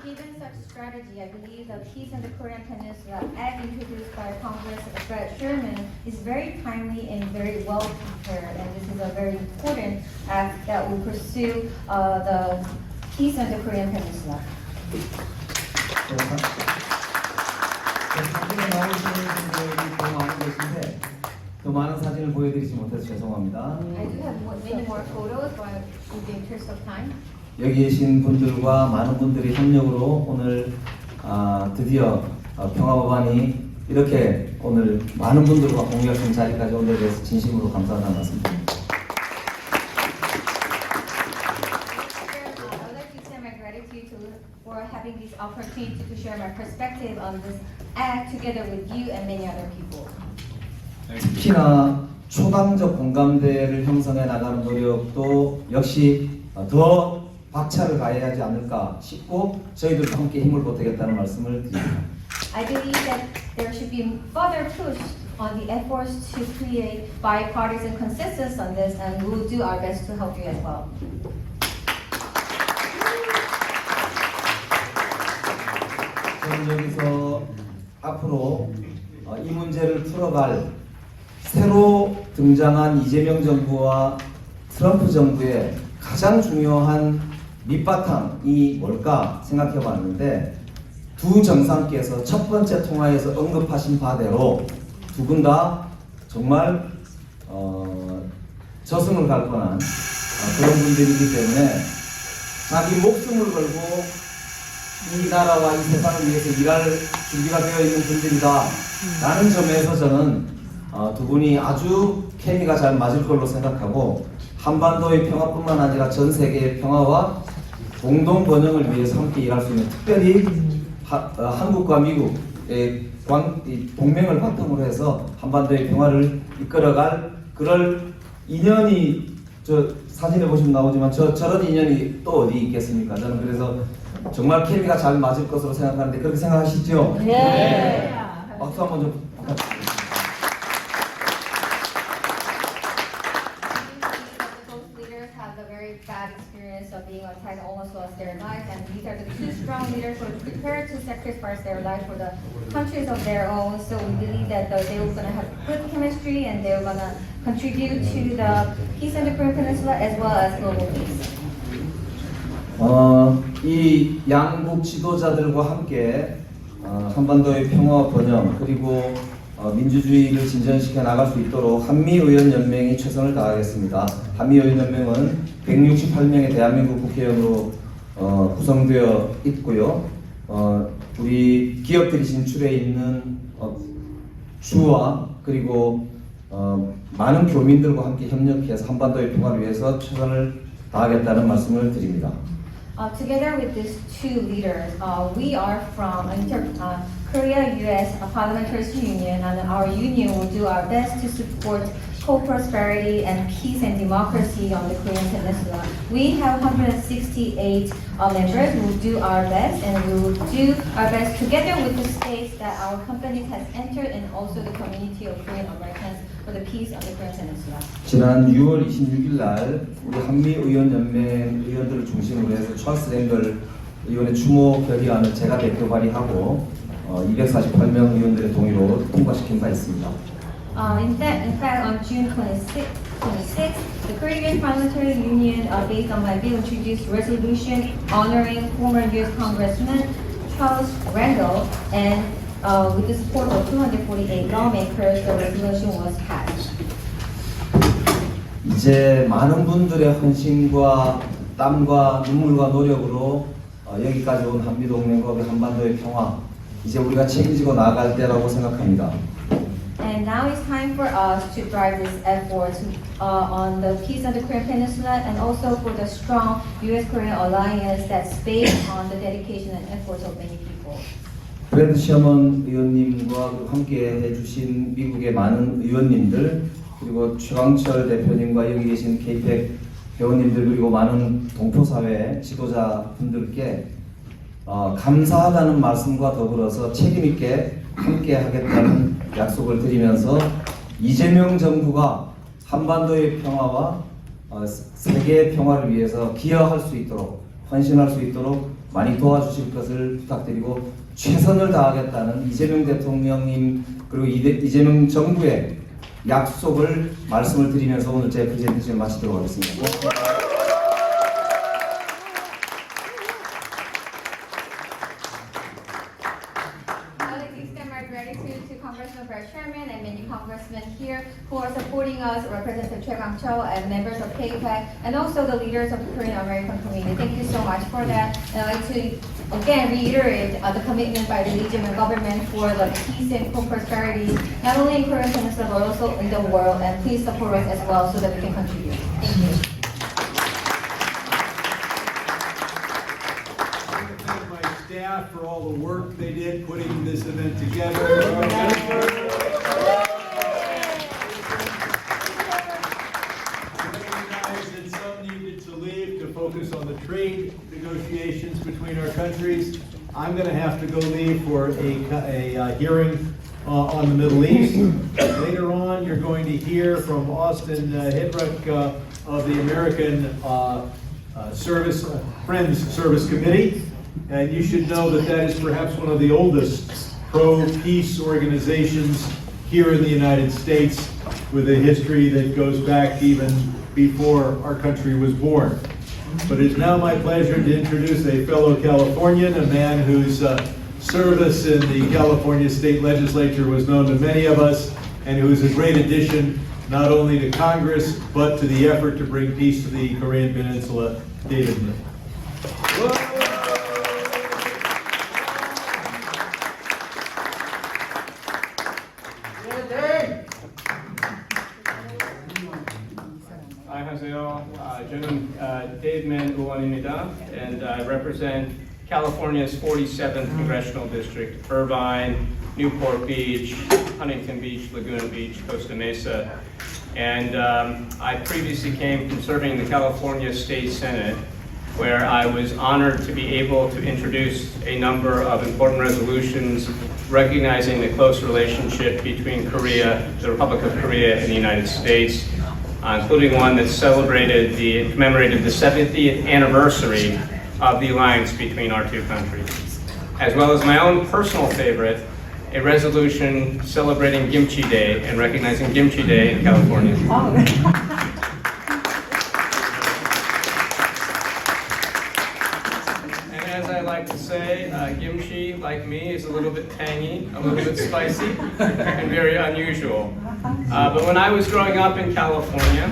Speaker 3: Given such strategy, I believe the Peace in the Korean Peninsula Act introduced by Congress Fred Sherman is very timely and very well prepared, and this is a very important act that will pursue the peace in the Korean Peninsula.
Speaker 8: 사진에 나오시는 분들이 더 많은 것인데 더 많은 사진을 보여드리지 못해서 죄송합니다.
Speaker 3: I do have many more photos, but in the interest of time.
Speaker 8: 여기 계신 분들과 많은 분들이 협력으로 오늘 드디어 평화법안이 이렇게 오늘 많은 분들과 공유할 수 있는 자리까지 온 데 대해서 진심으로 감사하다는 말씀드립니다.
Speaker 3: I would like to extend my gratitude for having this opportunity to share my perspective on this act together with you and many other people.
Speaker 8: 특히나 초당적 공감대를 형성해 나가는 노력도 역시 더 박차를 가해야 하지 않을까 싶고 저희들도 함께 힘을 보태겠다는 말씀을 드립니다.
Speaker 3: I believe that there should be further push on the efforts to create bipartisan consensus on this, and we will do our best to help you as well.
Speaker 8: 저는 여기서 앞으로 이 문제를 풀어갈 새로 등장한 이재명 정부와 트럼프 정부의 가장 중요한 밑바탕이 뭘까 생각해 봤는데 두 정상께서 첫 번째 통화에서 언급하신 바대로 두 분 다 정말 저승을 갈 뻔한 그런 분들이기 때문에 자기 목숨을 걸고 이 나라와 이 세상을 위해서 일할 준비가 되어 있는 분들이다 라는 점에서 저는 두 분이 아주 케미가 잘 맞을 걸로 생각하고 한반도의 평화뿐만 아니라 전 세계의 평화와 공동 번영을 위해서 함께 일할 수 있는 특별히 한국과 미국의 동맹을 바탕으로 해서 한반도의 평화를 이끌어갈 그럴 인연이 저 사진에 보시면 나오지만 저런 인연이 또 어디 있겠습니까? 저는 그래서 정말 케미가 잘 맞을 것으로 생각하는데 그렇게 생각하시죠?
Speaker 7: 네.
Speaker 8: 박수 한번 좀 부탁드립니다.
Speaker 3: Both leaders have a very bad experience of being attacked, almost lost their lives, and these are the two strong leaders who are prepared to sacrifice their lives for the countries of their own. So we believe that they were going to have good chemistry and they were going to contribute to the peace in the Korean Peninsula as well as global peace.
Speaker 8: 이 양국 지도자들과 함께 한반도의 평화 번영 그리고 민주주의를 진전시켜 나갈 수 있도록 한미의원연맹이 최선을 다하겠습니다. 한미의원연맹은 168명의 대한민국 국회의원으로 구성되어 있고요. 우리 기업들이 진출해 있는 주와 그리고 많은 교민들과 함께 협력해서 한반도의 평화를 위해서 최선을 다하겠다는 말씀을 드립니다.
Speaker 3: Together with these two leaders, we are from Korea-U.S. Parliamentary Union, and our union will do our best to support co-prosperity and peace and democracy on the Korean Peninsula. We have 168 members. We will do our best, and we will do our best together with the states that our companies has entered, and also the community of Korean Americans for the peace on the Korean Peninsula.
Speaker 8: 지난 6월 26일 날 우리 한미의원연맹 의원들을 중심으로 해서 찰스 랭걸 의원의 추모 결의안을 제가 대표 발의하고 248명 의원들의 동의로 통과시킨 바 있습니다.
Speaker 3: In fact, on June 26th, the Korean Parliamentary Union, based on my bill, introduced a resolution honoring former U.S. Congressman Charles Rangel, and with the support of 248 lawmakers, the resolution was passed.
Speaker 8: 이제 많은 분들의 헌신과 땀과 눈물과 노력으로 여기까지 온 한미동맹과 한반도의 평화 이제 우리가 책임지고 나아갈 때라고 생각합니다.
Speaker 3: And now it's time for us to drive this effort on the peace on the Korean Peninsula and also for the strong U.S.-Korean alliance that's based on the dedication and efforts of many people.
Speaker 8: 브래드 셔먼 의원님과 함께 해주신 미국의 많은 의원님들 그리고 최광철 대표님과 여기 계신 KPEC 회원님들 그리고 많은 동포사회 지도자분들께 감사하다는 말씀과 더불어서 책임있게 함께 하겠다는 약속을 드리면서 이재명 정부가 한반도의 평화와 세계의 평화를 위해서 기여할 수 있도록 헌신할 수 있도록 많이 도와주실 것을 부탁드리고 최선을 다하겠다는 이재명 대통령님 그리고 이재명 정부의 약속을 말씀을 드리면서 오늘 제 프레젠테이션을 마치도록 하겠습니다.
Speaker 3: I'd like to extend my gratitude to Congressman Brad Sherman and many congressmen here who are supporting us, Representative Choi Kang-cho and members of KPEC, and also the leaders of the Korean American community. Thank you so much for that. And I'd like to again reiterate the commitment by the Lee Jae-myung government for the peace and prosperity, not only in Korean Peninsula but also in the world. And please support us as well so that we can contribute. Thank you.
Speaker 1: I want to thank my staff for all the work they did putting this event together. That some needed to leave to focus on the trade negotiations between our countries. I'm going to have to go leave for a hearing on the Middle East. Later on, you're going to hear from Austin Hidrock of the American Friends Service Committee. And you should know that that is perhaps one of the oldest pro-peace organizations here in the United States, with a history that goes back even before our country was born. But it's now my pleasure to introduce a fellow Californian, a man whose service in the California State Legislature was known to many of us, and who is a great addition not only to Congress, but to the effort to bring peace to the Korean Peninsula, David Mill.
Speaker 9: 안녕하세요. 저는 데이브맨 의원입니다. And I represent California's 47th Congressional District, Irvine, Newport Beach, Huntington Beach, Laguna Beach, Costa Mesa. And I previously came from serving in the California State Senate, where I was honored to be able to introduce a number of important resolutions recognizing the close relationship between Korea, the Republic of Korea, and the United States, including one that commemorated the 70th anniversary of the alliance between our two countries, as well as my own personal favorite, a resolution celebrating Kimchi Day and recognizing Kimchi Day in California. And as I like to say, kimchi, like me, is a little bit tangy, a little bit spicy, and very unusual. But when I was growing up in California,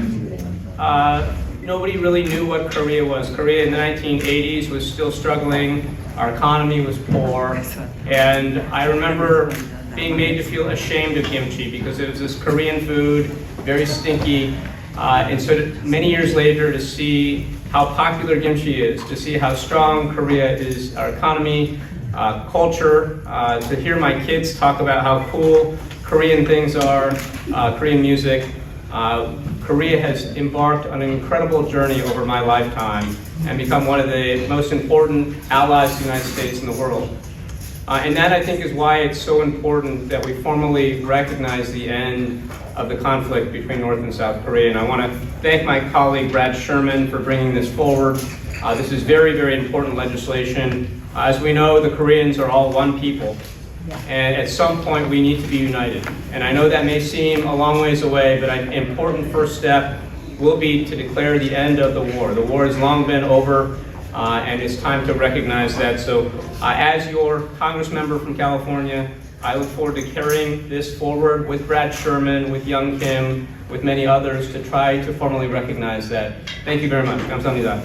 Speaker 9: nobody really knew what Korea was. Korea in the 1980s was still struggling, our economy was poor, and I remember being made to feel ashamed of kimchi because it was this Korean food, very stinky, and so many years later to see how popular kimchi is, to see how strong Korea is, our economy, culture, to hear my kids talk about how cool Korean things are, Korean music. Korea has embarked on an incredible journey over my lifetime and become one of the most important allies of the United States in the world. And that, I think, is why it's so important that we formally recognize the end of the conflict between North and South Korea. And I want to thank my colleague Brad Sherman for bringing this forward. This is very, very important legislation. As we know, the Koreans are all one people. And at some point, we need to be united. And I know that may seem a long ways away, but an important first step will be to declare the end of the war. The war has long been over, and it's time to recognize that. So as your Congress member from California, I look forward to carrying this forward with Brad Sherman, with Young Kim, with many others to try to formally recognize that. Thank you very much. 감사합니다.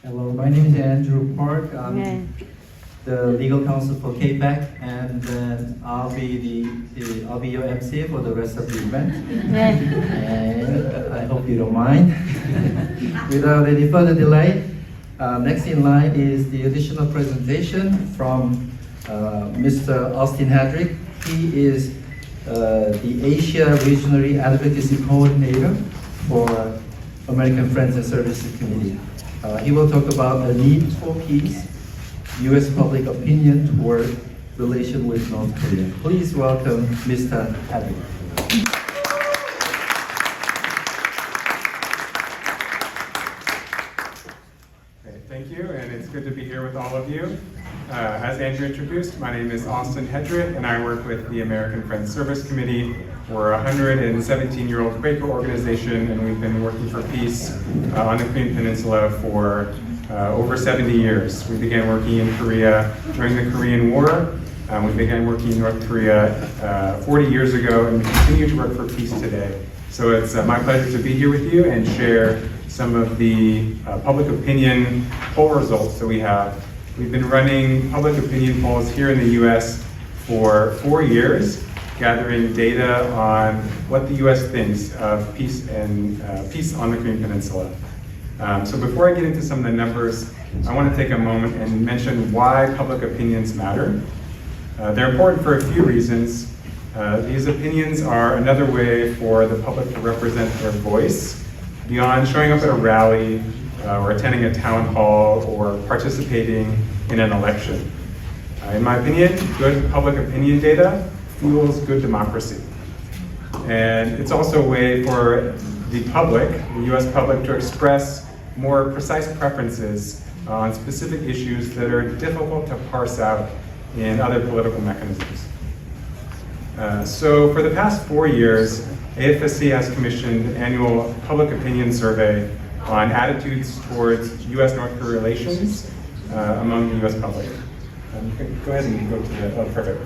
Speaker 10: Hello, my name is Andrew Park.
Speaker 8: the legal counsel for KPAC, and then I'll be your MC for the rest of the event. And I hope you don't mind. Without any further delay, next in line is the additional presentation from Mr. Austin Hedrick. He is the Asia Regional Advocacy Coordinator for American Friends and Services Committee. He will talk about the need for peace, U.S. public opinion toward relation with North Korea. Please welcome Mr. Hedrick.
Speaker 10: Okay, thank you, and it's good to be here with all of you. As Andrew introduced, my name is Austin Hedrick, and I work with the American Friends Service Committee. We're a 117-year-old Quaker organization, and we've been working for peace on the Korean Peninsula for over 70 years. We began working in Korea during the Korean War. We began working in North Korea 40 years ago, and we continue to work for peace today. So it's my pleasure to be here with you and share some of the public opinion poll results that we have. We've been running public opinion polls here in the US for 4 years, gathering data on what the US thinks of peace and peace on the Korean Peninsula. So before I get into some of the numbers, I want to take a moment and mention why public opinions matter. They're important for a few reasons. These opinions are another way for the public to represent their voice beyond showing up at a rally or attending a town hall or participating in an election. In my opinion, good public opinion data fuels good democracy. And it's also a way for the public, the US public, to express more precise preferences on specific issues that are difficult to parse out in other political mechanisms. So for the past 4 years, AFSC has commissioned an annual public opinion survey on attitudes towards US-North Korea relations among the US public. Go ahead and go to the, oh, perfect.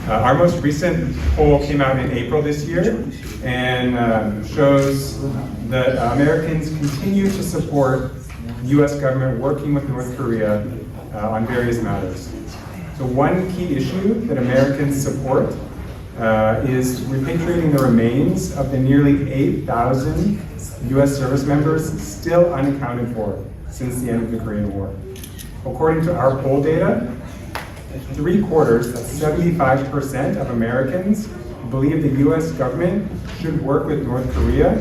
Speaker 10: Our most recent poll came out in April this year and shows that Americans continue to support the US government working with North Korea on various matters. So one key issue that Americans support is repatriating the remains of the nearly 8,000 US service members still unaccounted for since the end of the Korean War. According to our poll data, 3/4, that's 75% of Americans, believe the US government should work with North Korea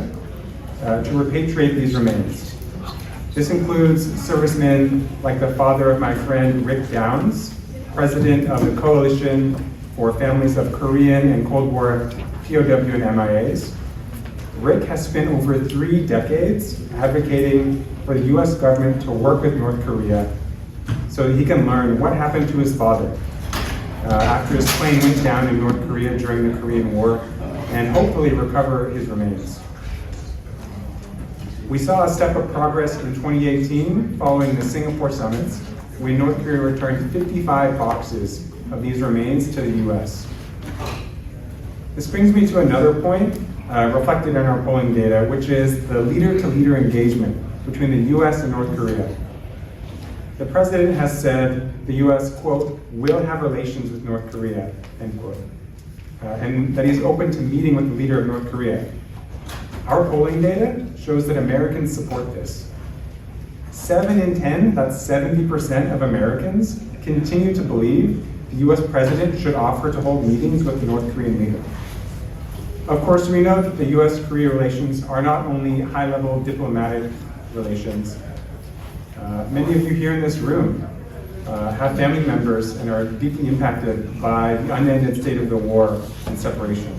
Speaker 10: to repatriate these remains. This includes servicemen like the father of my friend Rick Downs, president of the Coalition for Families of Korean and Cold War POW and MIAs. Rick has spent over 3 decades advocating for the US government to work with North Korea so he can learn what happened to his father after his plane went down in North Korea during the Korean War and hopefully recover his remains. We saw a step of progress in 2018 following the Singapore summits when North Korea returned 55 boxes of these remains to the US. This brings me to another point reflected in our polling data, which is the leader-to-leader engagement between the US and North Korea. The president has said the US, quote, will have relations with North Korea, end quote, and that he's open to meeting with the leader of North Korea. Our polling data shows that Americans support this. 7 in 10, that's 70% of Americans, continue to believe the US president should offer to hold meetings with the North Korean leader. Of course, we know that the US-Korea relations are not only high-level diplomatic relations. Many of you here in this room have family members and are deeply impacted by the unended state of the war and separation.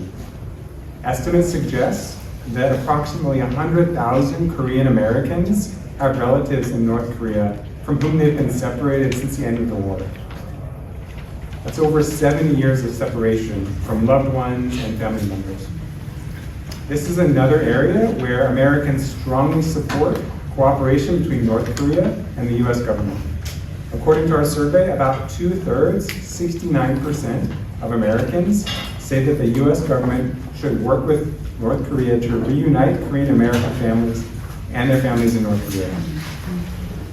Speaker 10: Estimates suggest that approximately 100,000 Korean Americans have relatives in North Korea from whom they've been separated since the end of the war. That's over 7 years of separation from loved ones and family members. This is another area where Americans strongly support cooperation between North Korea and the US government. According to our survey, about 2/3, 69% of Americans say that the US government should work with North Korea to reunite Korean American families and their families in North Korea.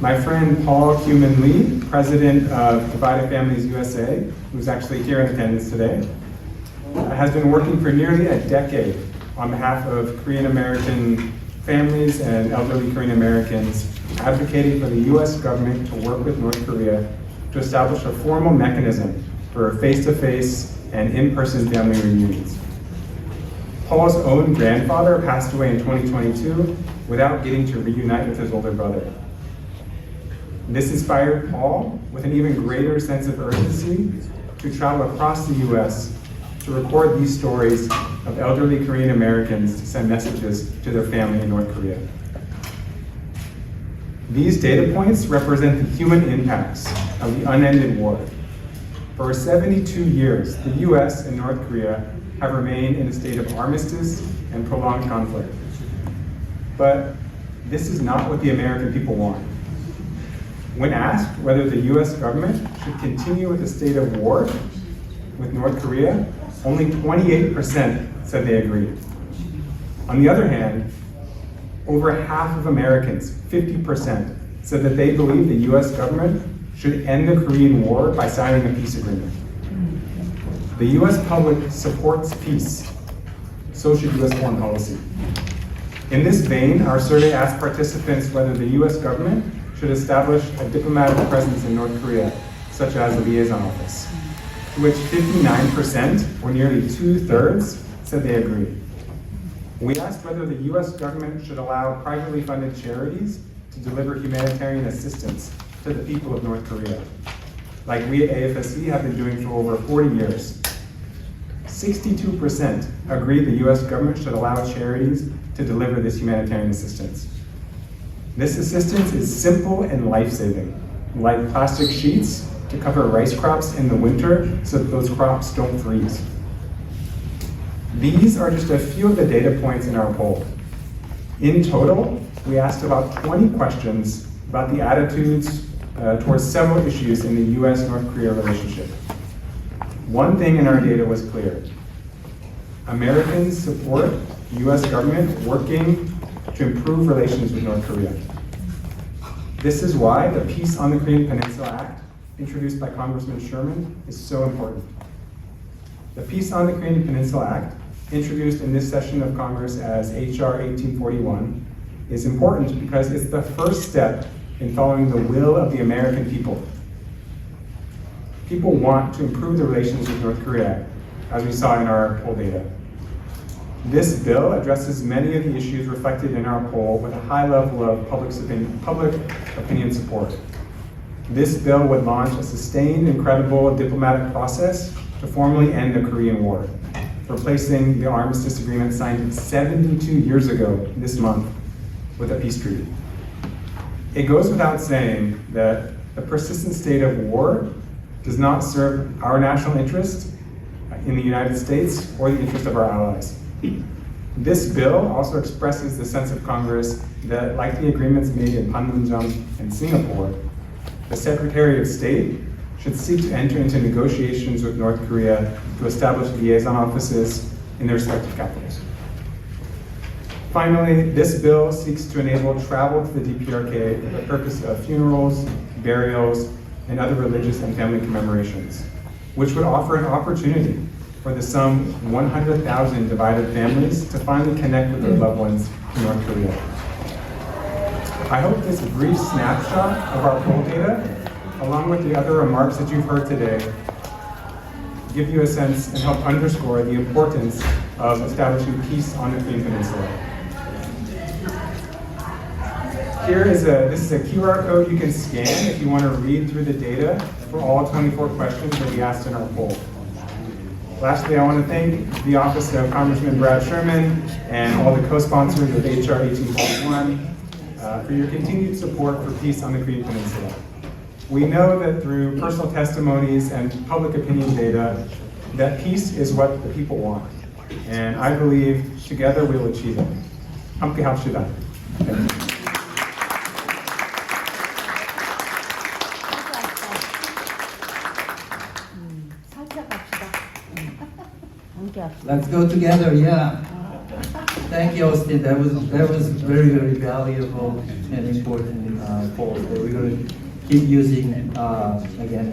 Speaker 10: My friend Paul Human Lee, president of Divided Families USA, who's actually here in attendance today, has been working for nearly a decade on behalf of Korean American families and elderly Korean Americans, advocating for the US government to work with North Korea to establish a formal mechanism for face-to-face and in-person family reunions. Paul's own grandfather passed away in 2022 without getting to reunite with his older brother. This inspired Paul with an even greater sense of urgency to travel across the US to record these stories of elderly Korean Americans to send messages to their family in North Korea. These data points represent the human impacts of the unended war. For 72 years, the US and North Korea have remained in a state of armistice and prolonged conflict. But this is not what the American people want. When asked whether the US government should continue with a state of war with North Korea, only 28% said they agreed. On the other hand, over half of Americans, 50%, said that they believe the US government should end the Korean War by signing a peace agreement. The US public supports peace. So should US foreign policy. In this vein, our survey asked participants whether the US government should establish a diplomatic presence in North Korea, such as a liaison office, to which 59%, or nearly 2/3, said they agreed. We asked whether the US government should allow privately funded charities to deliver humanitarian assistance to the people of North Korea, like we at AFSC have been doing for over 40 years. 62% agreed the US government should allow charities to deliver this humanitarian assistance. This assistance is simple and life-saving, like plastic sheets to cover rice crops in the winter so that those crops don't freeze. These are just a few of the data points in our poll. In total, we asked about 20 questions about the attitudes towards several issues in the US-North Korea relationship. One thing in our data was clear. Americans support the US government working to improve relations with North Korea. This is why the Peace on the Korean Peninsula Act, introduced by Congressman Sherman, is so important. The Peace on the Korean Peninsula Act, introduced in this session of Congress as H.R. 1841, is important because it's the first step in following the will of the American people. People want to improve the relations with North Korea, as we saw in our poll data. This bill addresses many of the issues reflected in our poll with a high level of public opinion support. This bill would launch a sustained and credible diplomatic process to formally end the Korean War, replacing the armistice agreement signed 72 years ago this month with a peace treaty. It goes without saying that the persistent state of war does not serve our national interest in the United States or the interest of our allies. This bill also expresses the sense of Congress that, like the agreements made in Panmunjom and Singapore, the Secretary of State should seek to enter into negotiations with North Korea to establish liaison offices in their respective capitals. Finally, this bill seeks to enable travel to the DPRK for the purpose of funerals, burials, and other religious and family commemorations, which would offer an opportunity for the some 100,000 divided families to finally connect with their loved ones in North Korea. I hope this brief snapshot of our poll data, along with the other remarks that you've heard today, give you a sense and help underscore the importance of establishing peace on the Korean Peninsula. This is a QR code you can scan if you want to read through the data for all 24 questions that we asked in our poll. Lastly, I want to thank the Office of Congressman Brad Sherman and all the co-sponsors of H.R. 1841 for your continued support for peace on the Korean Peninsula. We know that through personal testimonies and public opinion data, that peace is what the people want. And I believe together we'll achieve it. 함께 합시다. Thank you.
Speaker 11: Let's go together, yeah.
Speaker 8: Thank you, Austin. That was very, very valuable and important polls that we're going to keep using again.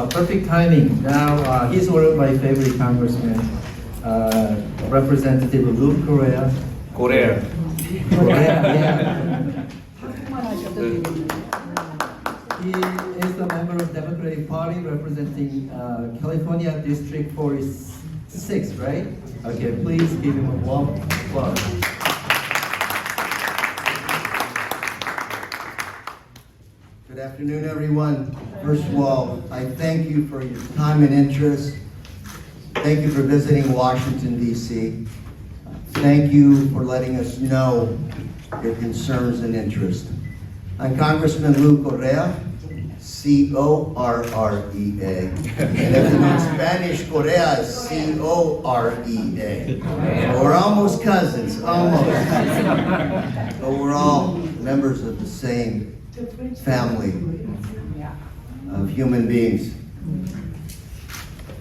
Speaker 8: Perfect timing. Now, he's one of my favorite congressmen, Representative Luke Correa.
Speaker 2: Korea.
Speaker 8: Yeah. He is a member of Democratic Party representing California District 46, right? Okay, please give him a warm applause.
Speaker 11: Good afternoon, everyone. First of all, I thank you for your time and interest. Thank you for visiting Washington, D.C. Thank you for letting us know your concerns and interest. I'm Congressman Luke Correa, C-O-R-R-E-A. And if in Spanish, Correa is C-O-R-E-A. We're almost cousins, almost. But we're all members of the same family of human beings.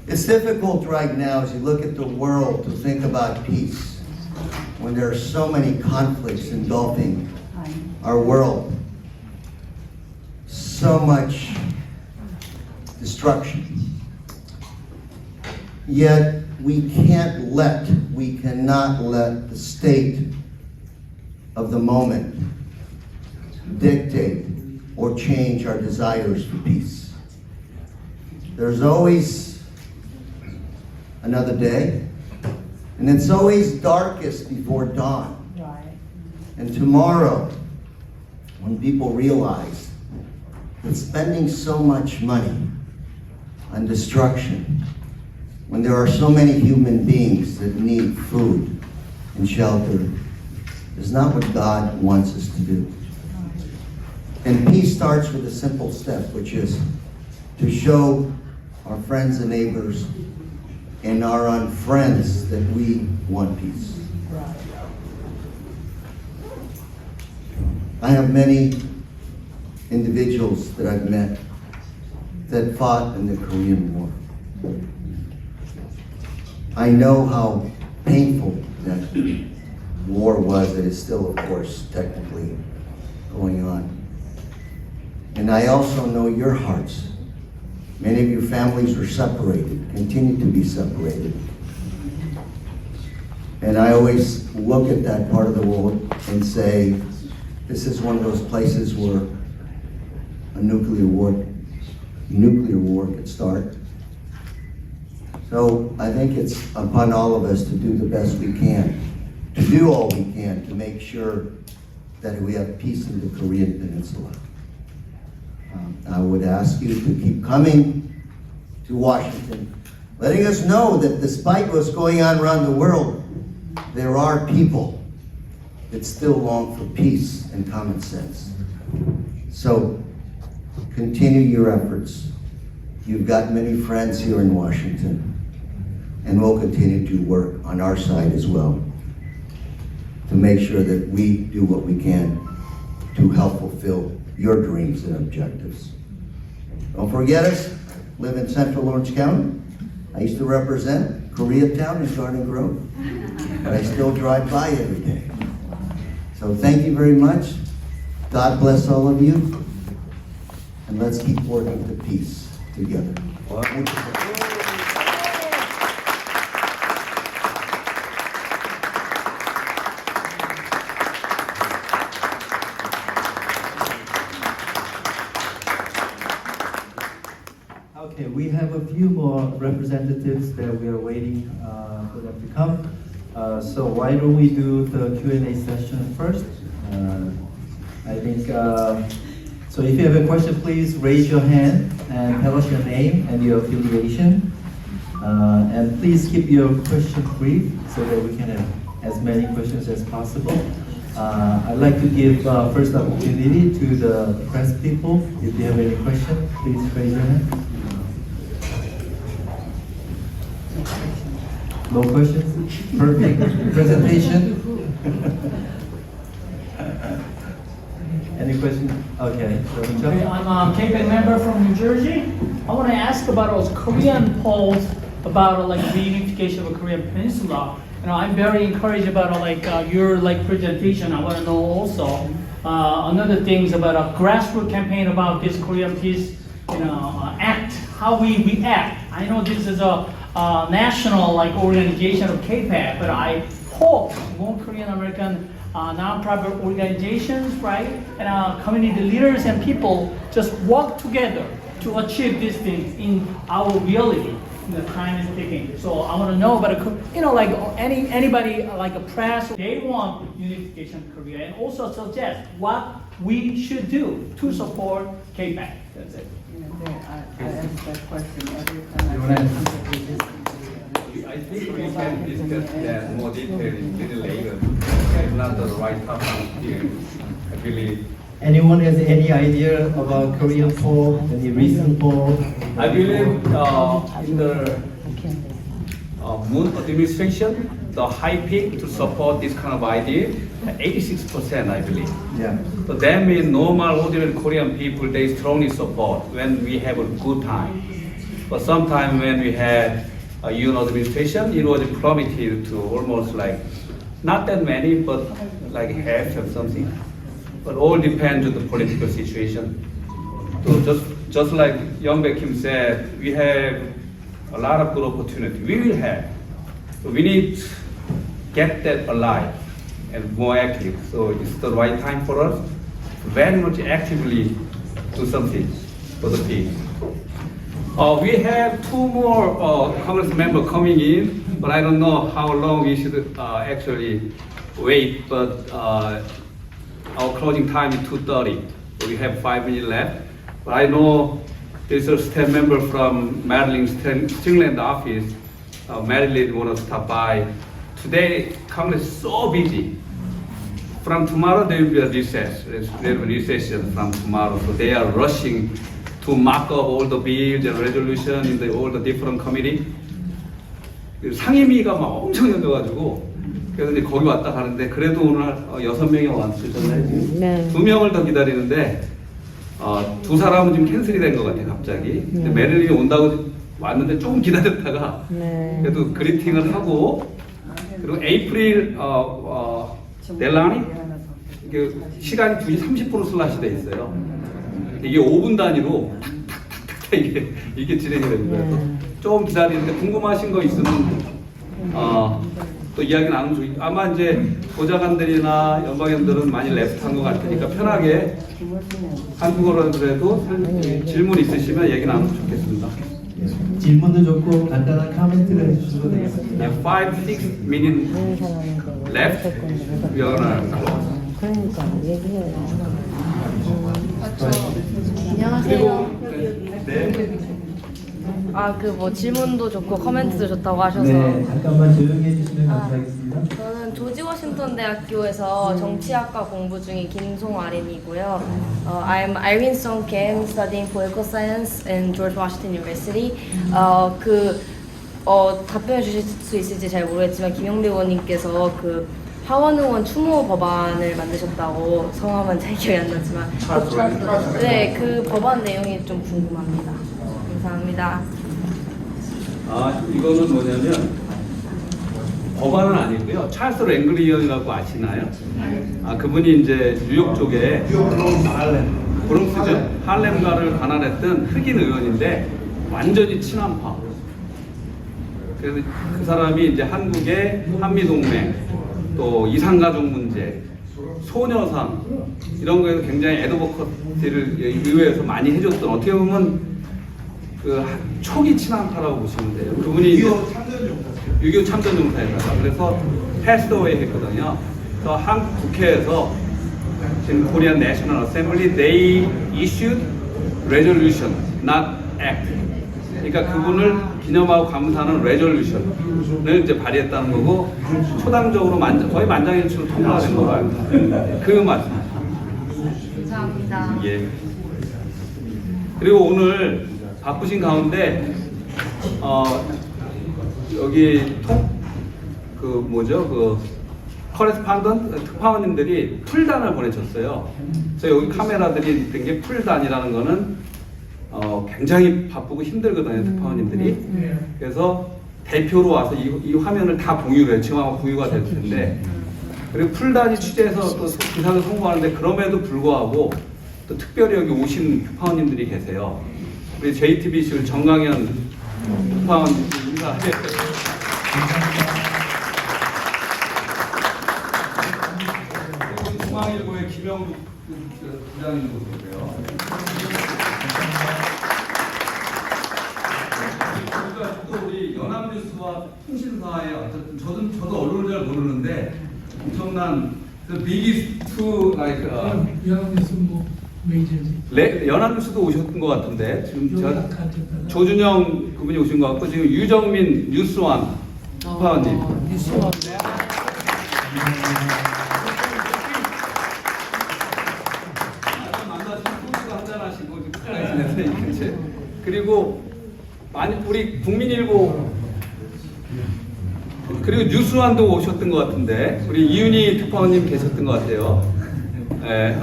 Speaker 11: It's difficult right now as you look at the world to think about peace when there are so many conflicts engulfing our world. So much destruction. Yet we cannot let the state of the moment dictate or change our desires for peace. There's always another day, and it's always darkest before dawn. And tomorrow, when people realize that spending so much money on destruction, when there are so many human beings that need food and shelter, is not what God wants us to do. And peace starts with a simple step, which is to show our friends and neighbors and our unfriends that we want peace. I have many individuals that I've met that fought in the Korean War. I know how painful that war was. It is still, of course, technically going on. And I also know your hearts. Many of your families were separated, continue to be separated. And I always look at that part of the world and say, this is one of those places where a nuclear war could start. So I think it's upon all of us to do the best we can, to do all we can to make sure that we have peace in the Korean Peninsula. I would ask you to keep coming to Washington, letting us know that despite what's going on around the world, there are people that still long for peace and common sense. So continue your efforts. You've got many friends here in Washington, and we'll continue to work on our side as well to make sure that we do what we can to help fulfill your dreams and objectives. Don't forget us, live in Central Orange County. I used to represent Koreatown and Garden Grove, but I still drive by every day. So thank you very much. God bless all of you, and let's keep working to peace together. Thank you.
Speaker 8: Okay, we have a few more representatives that we are waiting for them to come. So why don't we do the Q&A session first? I think, so if you have a question, please raise your hand and tell us your name and your affiliation. And please keep your question brief so that we can have as many questions as possible. I'd like to give first opportunity to the press people. If you have any questions, please raise your hand. No questions? Perfect presentation. Any questions? Okay.
Speaker 7: Okay, I'm a campaign member from New Jersey. I want to ask about those Korean polls about like reunification of a Korean peninsula.
Speaker 12: I'm very encouraged about your presentation. I want to know also another things about a grassroots campaign about this Korean Peace act, how we react. I know this is a national organization of K-PAC, but I hope more Korean American non-profit organizations, right, and community leaders and people just work together to achieve these things in our reality. The time is ticking. So I want to know about anybody like a press, they want unification of Korea and also suggest what we should do to support K-PAC. That's it.
Speaker 7: I ask that question every time.
Speaker 2: I think we can discuss that more detail in little later. It's not the right topic here. I believe.
Speaker 13: Anyone has any idea about Korean poll, any recent poll?
Speaker 2: I believe in the Moon administration, the high peak to support this kind of idea, 86%, I believe.
Speaker 13: Yeah.
Speaker 2: So that means normal, ordinary Korean people, they strongly support when we have a good time. But sometimes when we had a Yoon administration, it was plummeted to almost not that many, but like half or something. But all depends on the political situation. So just like Young Baek Kim said, we have a lot of good opportunity. We will have. So we need to get that alive and more active. So it's the right time for us to very much actively do something for the people. We have two more Congress members coming in, but I don't know how long we should actually wait. But our closing time is 2:30, so we have 5 minutes left. But I know there's a staff member from Maryland Stringland office. Maryland want to stop by. Today, Congress is so busy. From tomorrow, there will be a recess. There will be recession from tomorrow, so they are rushing to mark up all the bills and resolution in all the different committee. 상임위가 막 엄청 열려가지고 그래서 이제 거기 왔다 가는데 그래도 오늘 6명이 왔었잖아요.
Speaker 7: 네.
Speaker 2: 2명을 더 기다리는데 2사람은 지금 캔슬이 된 것 같아요, 갑자기. 근데 메릴린이 온다고 왔는데 조금 기다렸다가 그래도 그리팅을 하고 그리고 에이프릴 넬라니 시간이 2시 30분 슬롯이 돼 있어요. 이게 5분 단위로 탁탁탁탁 이게 진행이 됩니다. 조금 기다리는데 궁금하신 거 있으면 또 이야기 나누면 좋겠 아마 이제 보좌관들이나 연방위원들은 많이 레프트한 것 같으니까 편하게 한국어로 그래도 질문 있으시면 얘기 나누면 좋겠습니다.
Speaker 13: 질문도 좋고 간단한 코멘트를 해주셔도 되겠습니다.
Speaker 2: 5-6 minutes left. We are gonna
Speaker 7: 그러니까 얘기해요.
Speaker 14: 안녕하세요.
Speaker 2: 네.
Speaker 14: 질문도 좋고 코멘트도 좋다고 하셔서
Speaker 13: 네, 잠깐만 조용히 해주시면 감사하겠습니다.
Speaker 14: 저는 조지 워싱턴 대학교에서 정치학과 공부 중인 김송아린이고요. I'm Irene Song Kim, studying political science in George Washington University. 답변을 주실 수 있을지 잘 모르겠지만 김영배 의원님께서 하원 의원 추모 법안을 만드셨다고 성함은 잘 기억이 안 나지만 네, 그 법안 내용이 좀 궁금합니다. 감사합니다.
Speaker 2: 이거는 뭐냐면 법안은 아니고요. 찰스 랭글리언이라고 아시나요? 그분이 이제 뉴욕 쪽에 브롱스죠. 할렘가를 관할했던 흑인 의원인데 완전히 친한파. 그래서 그 사람이 이제 한국의 한미동맹, 또 이산가족 문제, 소녀상 이런 거에서 굉장히 애드보커티를 의회에서 많이 해줬던 어떻게 보면 초기 친한파라고 보시면 돼요. 그분이 6.25 참전용사였어요. 그래서 패스트어웨이 했거든요. 그래서 한국 국회에서 지금 코리안 내셔널 어셈블리 they issued resolution, not act. 그러니까 그분을 기념하고 감사하는 레졸루션을 이제 발의했다는 거고 초당적으로 거의 만장일치로 통과가 된 거로 알고 있습니다. 그 말씀.
Speaker 14: 감사합니다.
Speaker 2: 예. 그리고 오늘 바쁘신 가운데 여기 커레스판던 특파원님들이 풀단을 보내셨어요. 그래서 여기 카메라들이 있던 게 풀단이라는 거는 굉장히 바쁘고 힘들거든요, 특파원님들이. 그래서 대표로 와서 이 화면을 다 공유를 해요. 지금 아마 공유가 될 텐데. 그리고 풀단위 취재해서 또 기사를 송부하는데 그럼에도 불구하고 또 특별히 여기 오신 특파원님들이 계세요. 우리 JTBC 정강현 특파원 인사해. 그리고 중앙일보의 김영국 부장님도 계세요. 또 우리 연합뉴스와 통신사의 어쨌든 저도 언론을 잘 모르는데 엄청난 the biggest two like
Speaker 12: 연합뉴스 뭐 메이저지.
Speaker 2: 연합뉴스도 오셨던 것 같은데 지금 조준영 그분이 오신 것 같고 지금 유정민 뉴스원 특파원님.
Speaker 12: 뉴스원.
Speaker 2: 그리고 우리 국민일보 그리고 뉴스완도 오셨던 것 같은데 우리 이윤희 특파원님 계셨던 것 같아요. 예,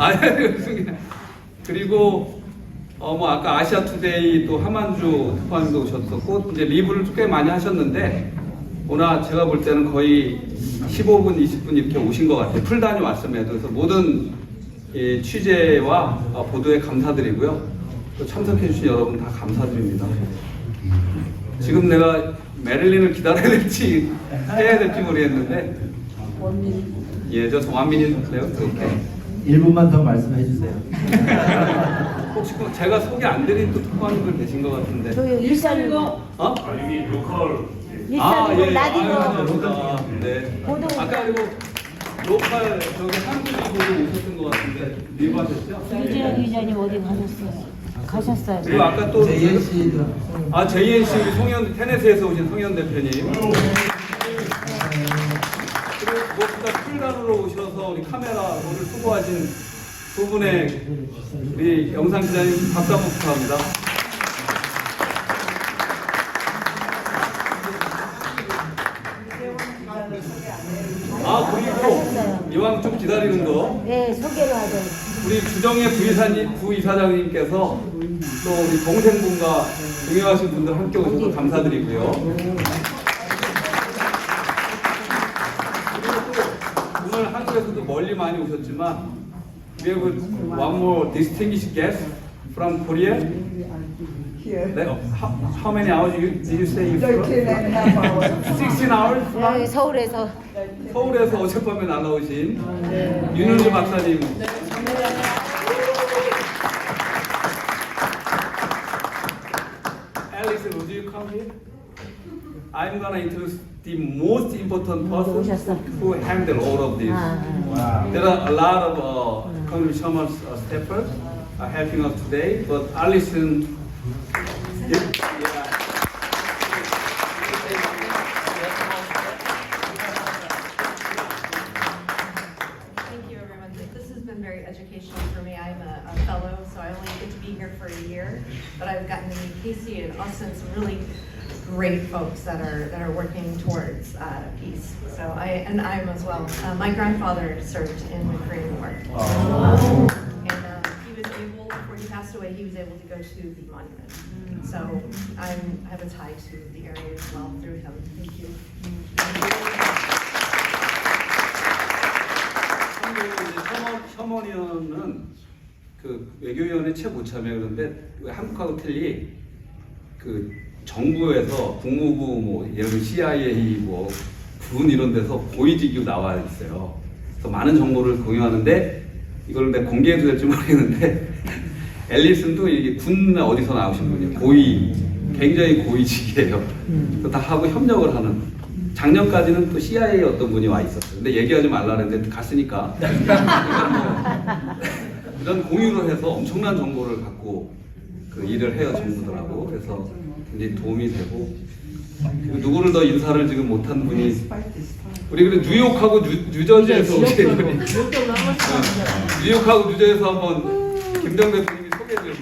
Speaker 2: 그리고 뭐 아까 아시아투데이 또 하만주 특파원님도 오셨었고 이제 리뷰를 꽤 많이 하셨는데 오늘 제가 볼 때는 거의 15분, 20분 이렇게 오신 것 같아요. 풀단위 왔음에도. 그래서 모든 취재와 보도에 감사드리고요. 또 참석해주신 여러분 다 감사드립니다. 지금 내가 메릴린을 기다려야 될지 해야 될지 모르겠는데 예, 저 원민이 돼요? 이렇게
Speaker 13: 1분만 더 말씀해 주세요.
Speaker 2: 혹시 제가 소개 안 드린 또 특파원님들 계신 것 같은데
Speaker 7: 일산이고.
Speaker 2: 어?
Speaker 15: 여기 로컬
Speaker 2: 예. 라디오. 네. 아까 그리고 로컬 저기 한국이 보고 오셨던 것 같은데 리뷰 하셨죠?
Speaker 16: 유재영 기자님 어디 가셨어요?
Speaker 2: 그리고 아까 또
Speaker 13: JNC
Speaker 2: JNC 우리 송현 테네스에서 오신 송현 대표님. 그리고 무엇보다 풀단으로 오셔서 우리 카메라를 수고하신 두 분의 우리 영상 기자님 박수 한번 부탁합니다. 그리고 이왕 좀 기다리는 거.
Speaker 16: 네, 소개를 하죠.
Speaker 2: 우리 주정혜 부이사장님께서 또 우리 동생분과 동행하신 분들 함께 오셔서 감사드리고요. 그리고 또 오늘 한국에서도 멀리 많이 오셨지만 we have one more distinguished guest from Korea. How many hours did you say? 16 hours?
Speaker 16: 여기 서울에서.
Speaker 2: 서울에서 어젯밤에 날아오신 윤은주 박사님. Alice, would you come here? I'm gonna introduce the most important person who handle all of this. There are a lot of Congress staffers helping us today, but Alison.
Speaker 17: Very educational for me. I'm a fellow, so I only get to be here for a year, but I've gotten to meet Casey and Austin, some really great folks that are working towards peace. So I'm as well. My grandfather served in the Korean War, and he was able, before he passed away, he was able to go to the monument. So I have a tie to the area as well through him. Thank you.
Speaker 2: 셔먼위원은 그 외교위원회 최고참이에요. 그런데 왜 한국하고 틀리 그 정부에서 국무부 뭐 예를 들어 CIA 뭐 군 이런 데서 고위직으로 나와 있어요. 그래서 많은 정보를 공유하는데 이걸 내가 공개해도 될지 모르겠는데 앨리슨도 이게 군 어디서 나오신 분이에요. 굉장히 고위직이에요. 그래서 다 하고 협력을 하는. 작년까지는 또 CIA 어떤 분이 와 있었어요. 근데 얘기하지 말라 그랬는데 갔으니까 이런 공유를 해서 엄청난 정보를 갖고 그 일을 해요, 정부들하고. 그래서 굉장히 도움이 되고. 그리고 누구를 더 인사를 지금 못한 분이 우리 그래 뉴욕하고 뉴저지에서 오신 분이 뉴욕하고 뉴저지에서 한번 김정 대표님이 소개 좀.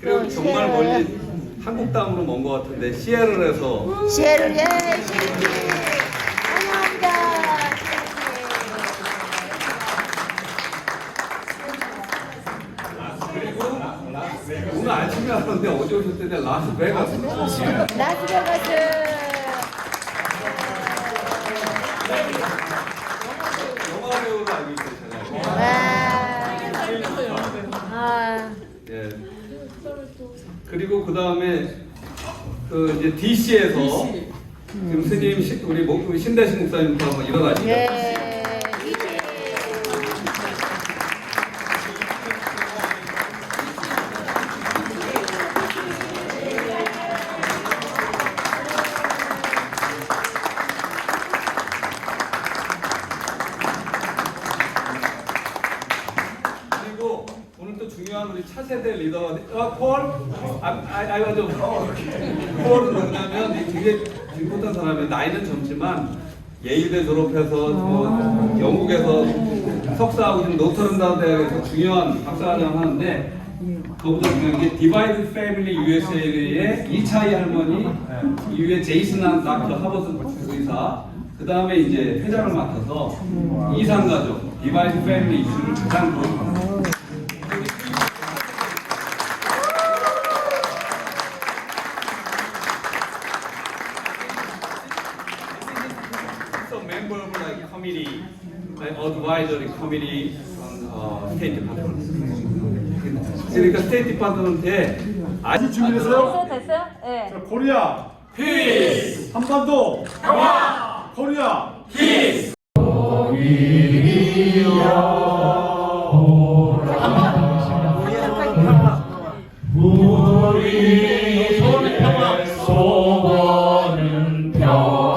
Speaker 2: 그리고 정말 멀리 한국 땅으로 먼 것 같은데 시애틀에서
Speaker 16: 환영합니다.
Speaker 2: 오늘 아침에 하는데 어제 오셨는데 라스베가스.
Speaker 16: 라스베가스.
Speaker 2: 영화 배우로 알고 있어요.
Speaker 16: 아.
Speaker 2: 예. 그리고 그 다음에 그 이제 DC에서 지금 스님 우리 신대식 목사님부터 한번 일어나시죠.
Speaker 16: 예.
Speaker 2: 그리고 오늘 또 중요한 우리 차세대 리더가 폴? I was 폴은 누구냐면 되게 important 사람이에요. 나이는 젊지만 예일대 졸업해서 뭐 영국에서 석사하고 지금 노트런다운 대학에서 중요한 박사과정 하는데 그보다 중요한 게 디바이드 패밀리 USA의 이차이 할머니 이후에 제이슨한 닥터 하버드 의사 그 다음에 이제 회장을 맡아서 이산가족 디바이드 패밀리 이슈를 가장 보여줍니다. So member of like committee, like advisory committee on State Department. 그러니까 State Department에 아직 준비됐어요?
Speaker 16: 됐어요? 네.
Speaker 1: 코리아
Speaker 2: Peace.
Speaker 1: 한반도 평화 코리아
Speaker 2: Peace.
Speaker 12: 우리 소원은 평화, 소원은 평화.